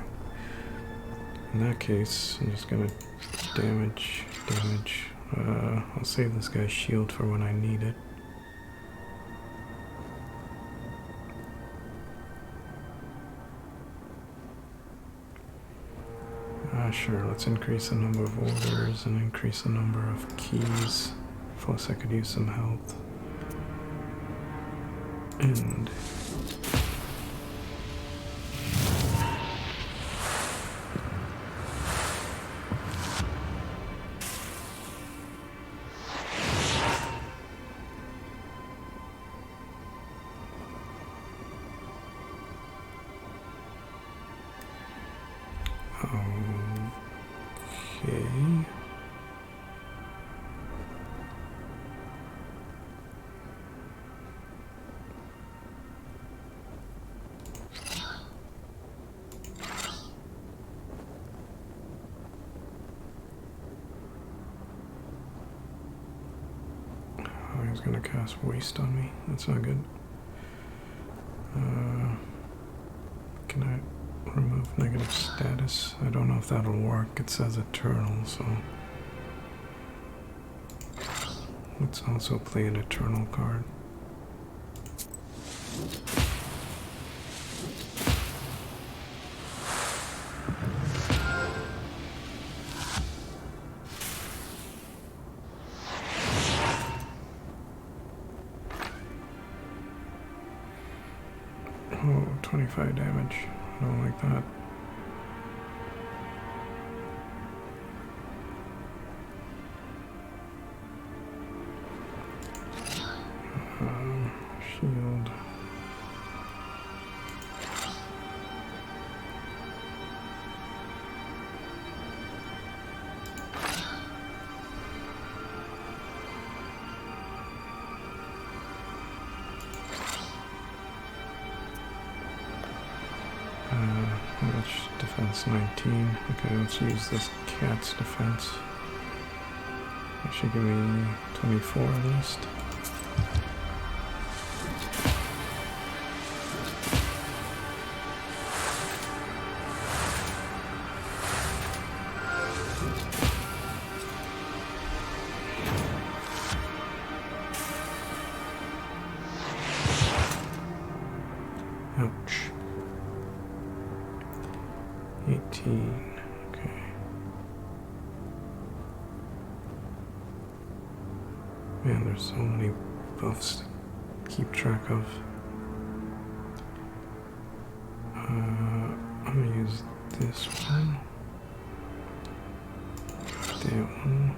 In that case, I'm just gonna damage. I'll save this guy's shield for when I need it. Sure, let's increase the number of orders and increase the number of keys. Plus I could use some health. And he's gonna cast waste on me. That's not good. Can I remove negative status? I don't know if that'll work. It says eternal, so Let's also play an Eternal card. Oh, 25 damage. I don't like that. Shield. How much defense? 19. Okay, let's use this cat's defense. That should give me 24 at least. Ouch. 18. Okay. Man, there's so many buffs to keep track of. I'm gonna use this one. That one.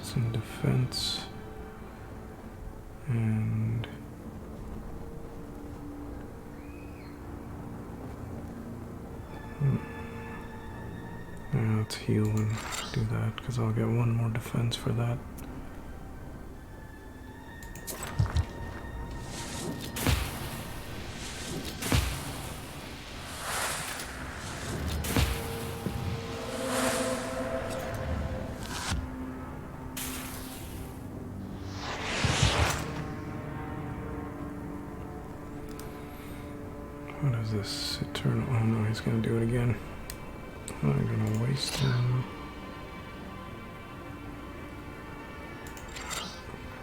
It's in defense. And yeah, let's heal and do that, because I'll get one more defense for that. What is this? Eternal. Oh no, he's gonna do it again. I'm gonna waste him.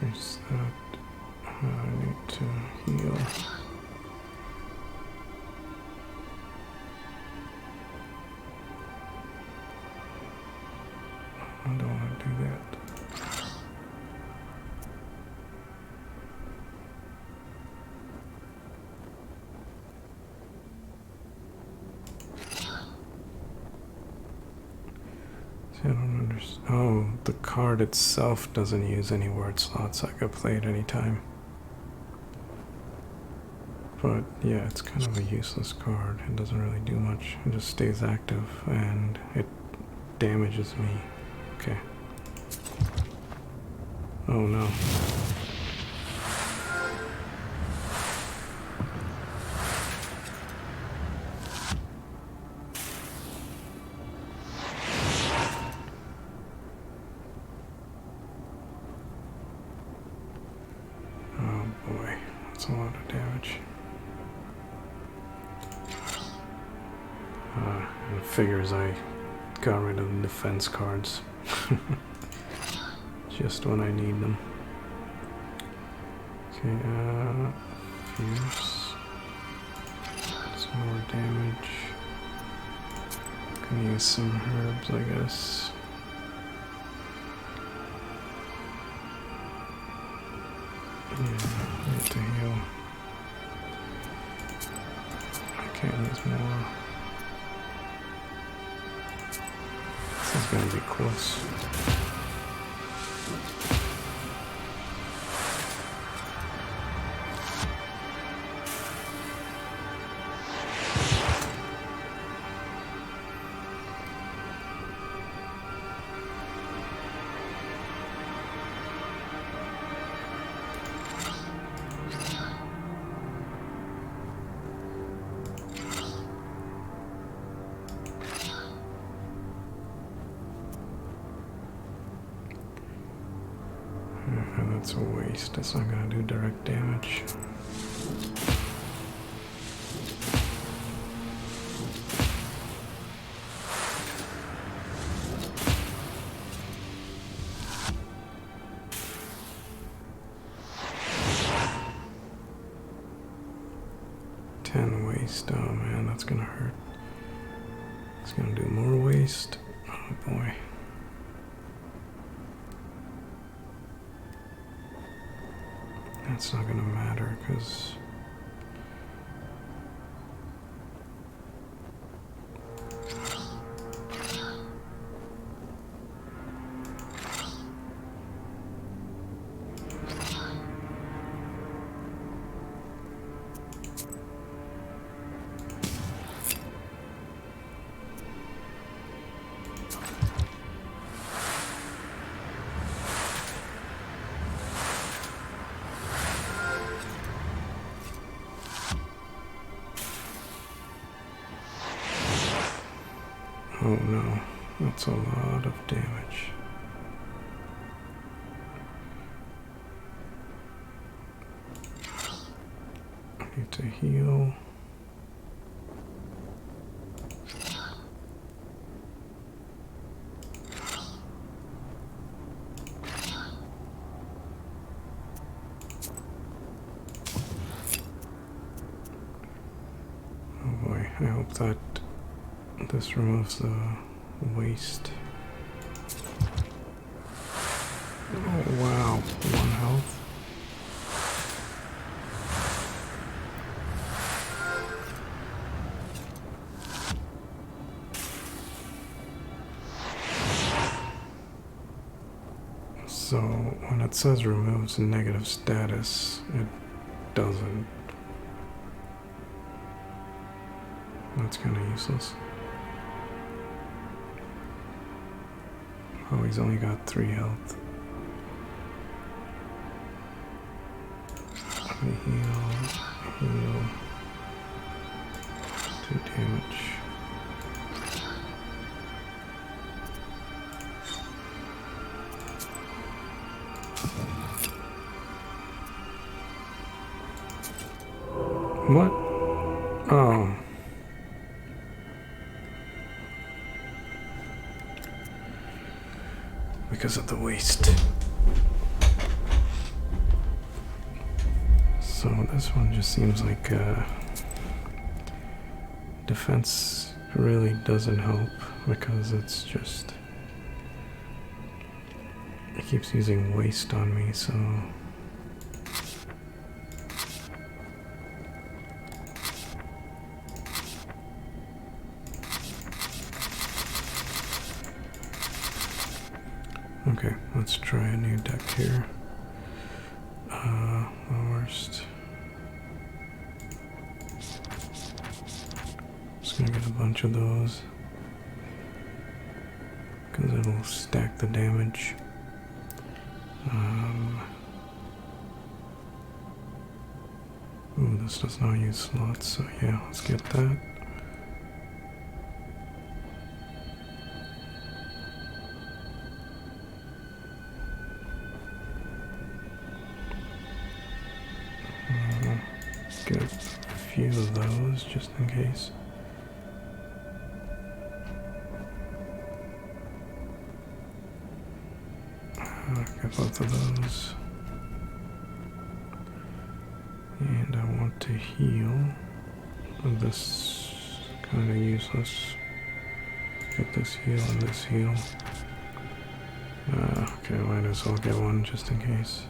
Increase that. I need to heal. I don't want to do that. I don't understand. Oh, the card itself doesn't use any word slots. I could play it anytime. But yeah, it's kind of a useless card. It doesn't really do much. It just stays active and it damages me. Okay. Oh no. Boy, that's a lot of damage. It figures I got rid of the defense cards. Just when I need them. Okay, fierce. Some more damage. Gonna use some herbs, I guess. Yeah, I need to heal. Okay, there's more. This is gonna be close. That's a waste. That's not gonna do direct damage. 10 waste. Oh man, that's gonna hurt. It's gonna do more waste. Oh boy. That's not gonna matter because oh no, that's a lot of damage. I need to heal. Oh boy, I hope that this removes the waste. Oh wow, 1 health. So when it says removes negative status, it doesn't. That's kind of useless. Oh, he's only got 3 health. Heal. 2 damage. What? Oh. Because of the waste. So this one just seems like defense really doesn't help because it's just it keeps using waste on me, so okay, let's try a new deck here. The worst. Just gonna get a bunch of those because it'll stack the damage. Ooh, this does not use slots, so yeah, let's get that. Get a few of those just in case. Get both of those. And I want to heal. This kind of useless. Get this heal and this heal. Okay, might as well get one just in case.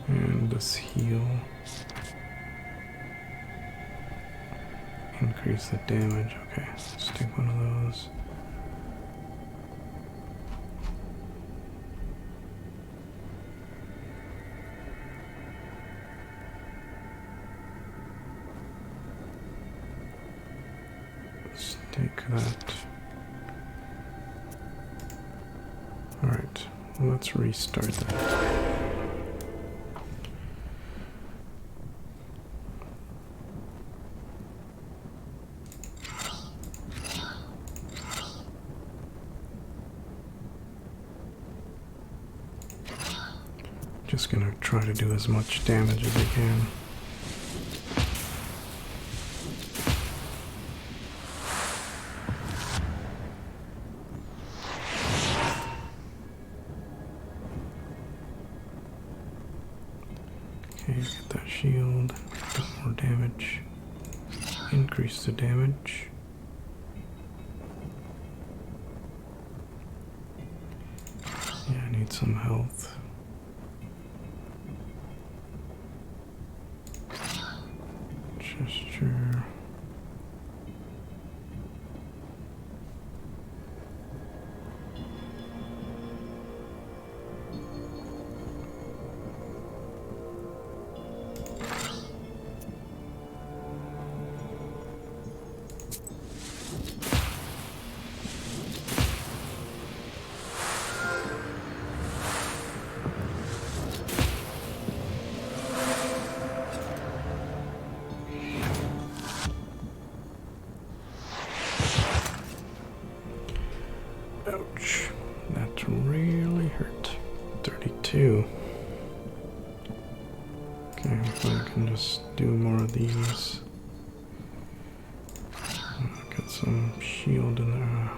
And this heal. Increase the damage. Okay, let's take one of those. Let's take that. Alright, let's restart that. Just gonna try to do as much damage as I can. Okay, get that shield. Get more damage. Increase the damage. Yeah, I need some health. Gesture. Ouch, that really hurt. 32. Okay, hopefully I can just do more of these. Get some shield in there.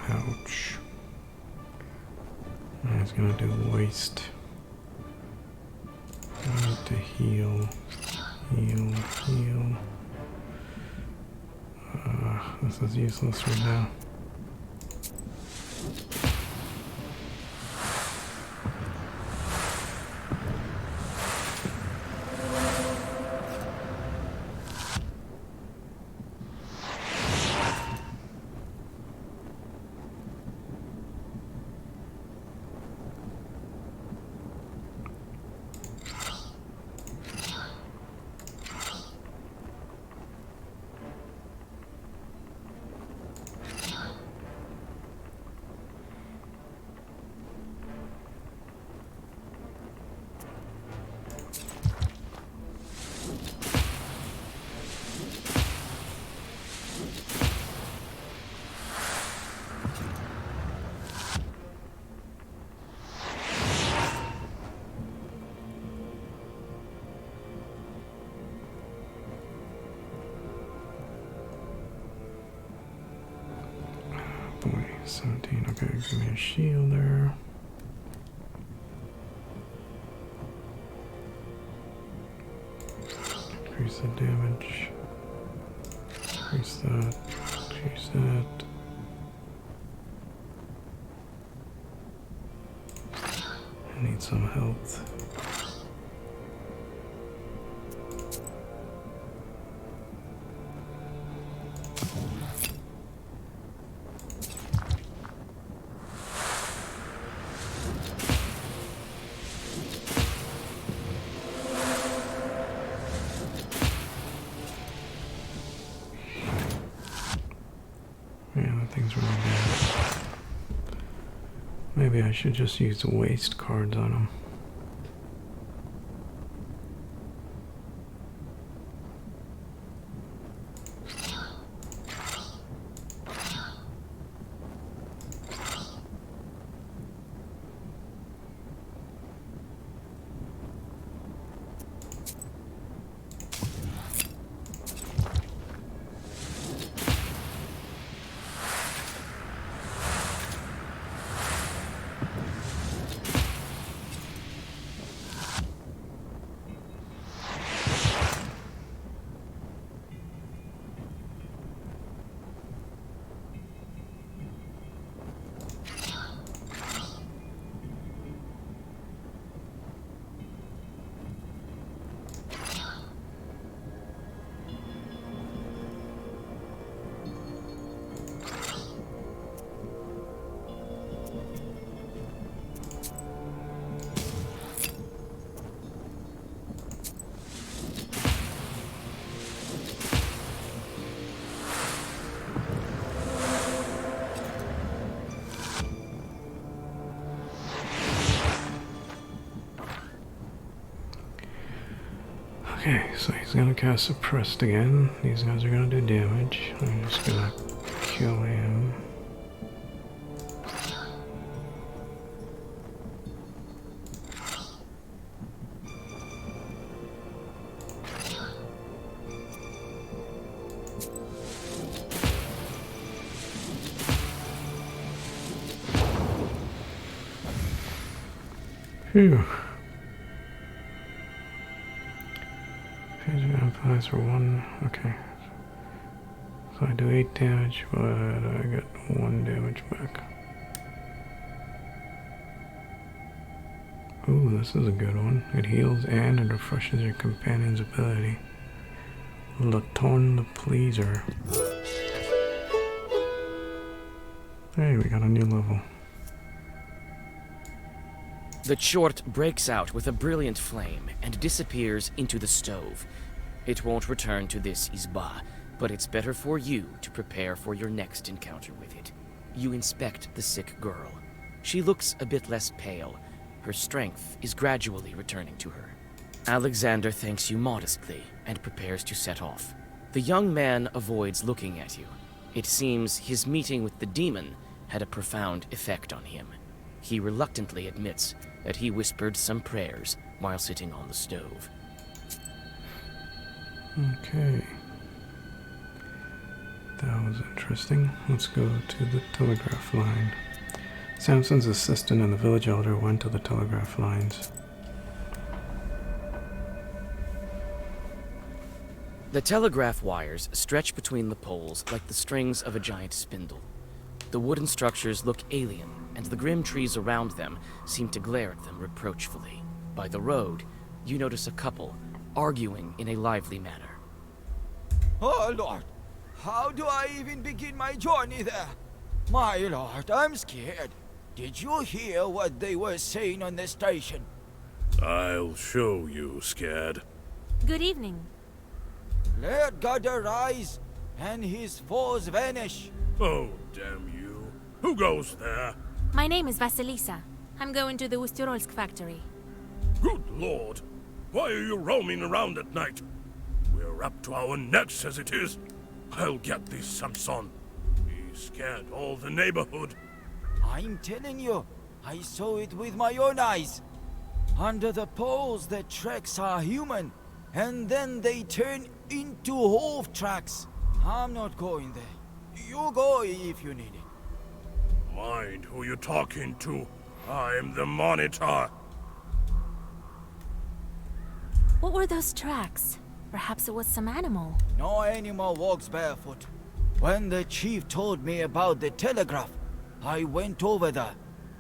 Ouch. I was gonna do waste. I need to heal. Heal, heal. This is useless right now. Boy, 17. Okay, give me a shield there. Increase the damage. Increase that. Increase that. I need some health. Yeah, that thing's really bad. Maybe I should just use the waste cards on him. Okay, so he's gonna cast Suppressed again. These guys are gonna do damage. I'm just gonna kill him. Phew. Amplifies for 1. Okay. So I do 8 damage, but I get 1 damage back. Ooh, this is a good one. It heals and it refreshes your companion's ability. Latorn the Pleaser. Hey, we got a new level. The chort breaks out with a brilliant flame and disappears into the stove. It won't return to this Izba, but it's better for you to prepare for your next encounter with it. You inspect the sick girl. She looks a bit less pale. Her strength is gradually returning to her. Alexander thanks you modestly and prepares to set off. The young man avoids looking at you. It seems his meeting with the demon had a profound effect on him. He reluctantly admits that he whispered some prayers while sitting on the stove. Okay. That was interesting. Let's go to the telegraph line. Samson's assistant and the village elder went to the telegraph lines. The telegraph wires stretch between the poles like the strings of a giant spindle. The wooden structures look alien, and the grim trees around them seem to glare at them reproachfully. By the road, you notice a couple arguing in a lively manner. Oh, Lord! How do I even begin my journey there? My lord, I'm scared. Did you hear what they were saying on the station? I'll show you, Scared. Good evening. Let God arise, and his foes vanish. Oh, damn you. Who goes there? My name is Vasilisa. I'm going to the Ustyrolsk factory. Good lord. Why are you roaming around at night? We're up to our necks as it is. I'll get this Samson. He scared all the neighborhood. I'm telling you, I saw it with my own eyes. Under the poles, the tracks are human, and then they turn into hoof tracks. I'm not going there. You go if you need it. Mind who you're talking to. I'm the Monitor. What were those tracks? Perhaps it was some animal. No animal walks barefoot. When the chief told me about the telegraph, I went over there,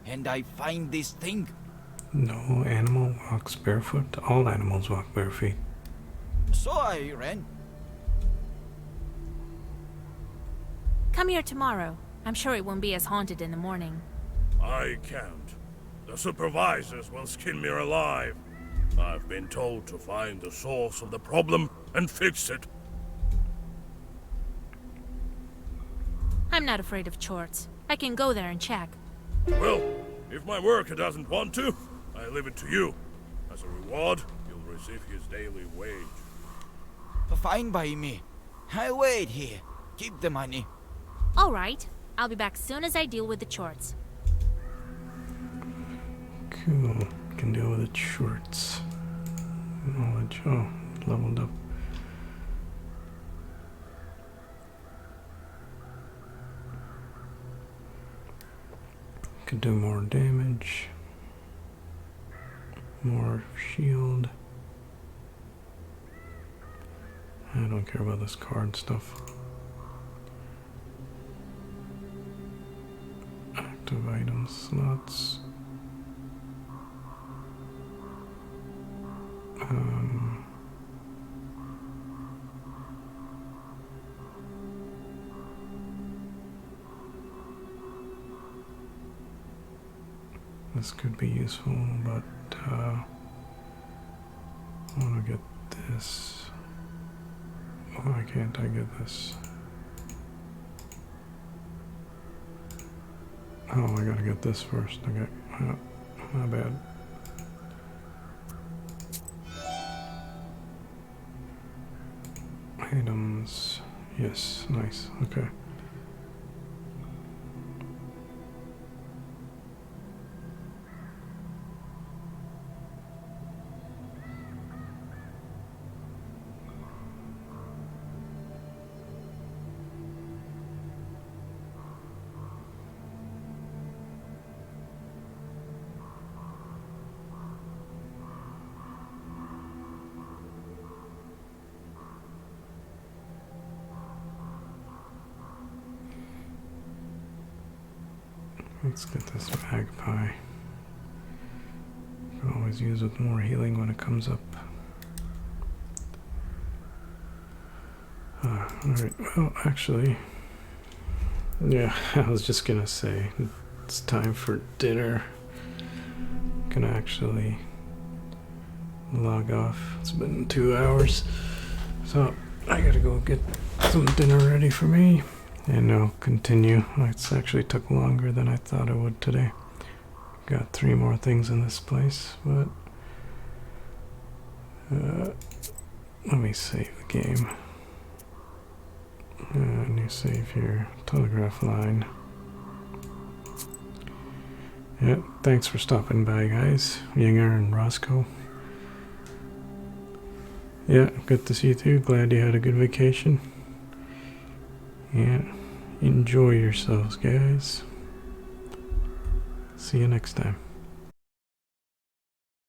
and I find this thing. No animal walks barefoot. All animals walk bare feet. So I ran. Come here tomorrow. I'm sure it won't be as haunted in the morning. I can't. The supervisors will skin me alive. I've been told to find the source of the problem and fix it. I'm not afraid of chorts. I can go there and check. Well, if my worker doesn't want to, I leave it to you. As a reward, you'll receive his daily wage. Fine by me. I'll wait here. Keep the money. All right. I'll be back soon as I deal with the chorts. Cool. Can deal with the shorts. Knowledge. Oh, leveled up. Could do more damage. More shield. I don't care about this card stuff. Active item slots. This could be useful, but I want to get this. Why can't I get this? Oh, I gotta get this first. Okay, my bad. Items. Yes, nice. Okay. Let's get this magpie. Can always use with more healing when it comes up. Alright, well, actually, yeah, I was just gonna say, it's time for dinner. Gonna actually log off. It's been 2 hours, so I gotta go get some dinner ready for me. And I'll continue. It's actually took longer than I thought it would today. Got 3 more things in this place, but let me save the game. New save here. Telegraph line. Yeah, thanks for stopping by, guys. Yinger and Roscoe. Yeah, good to see you too. Glad you had a good vacation. Yeah, enjoy yourselves, guys. See you next time.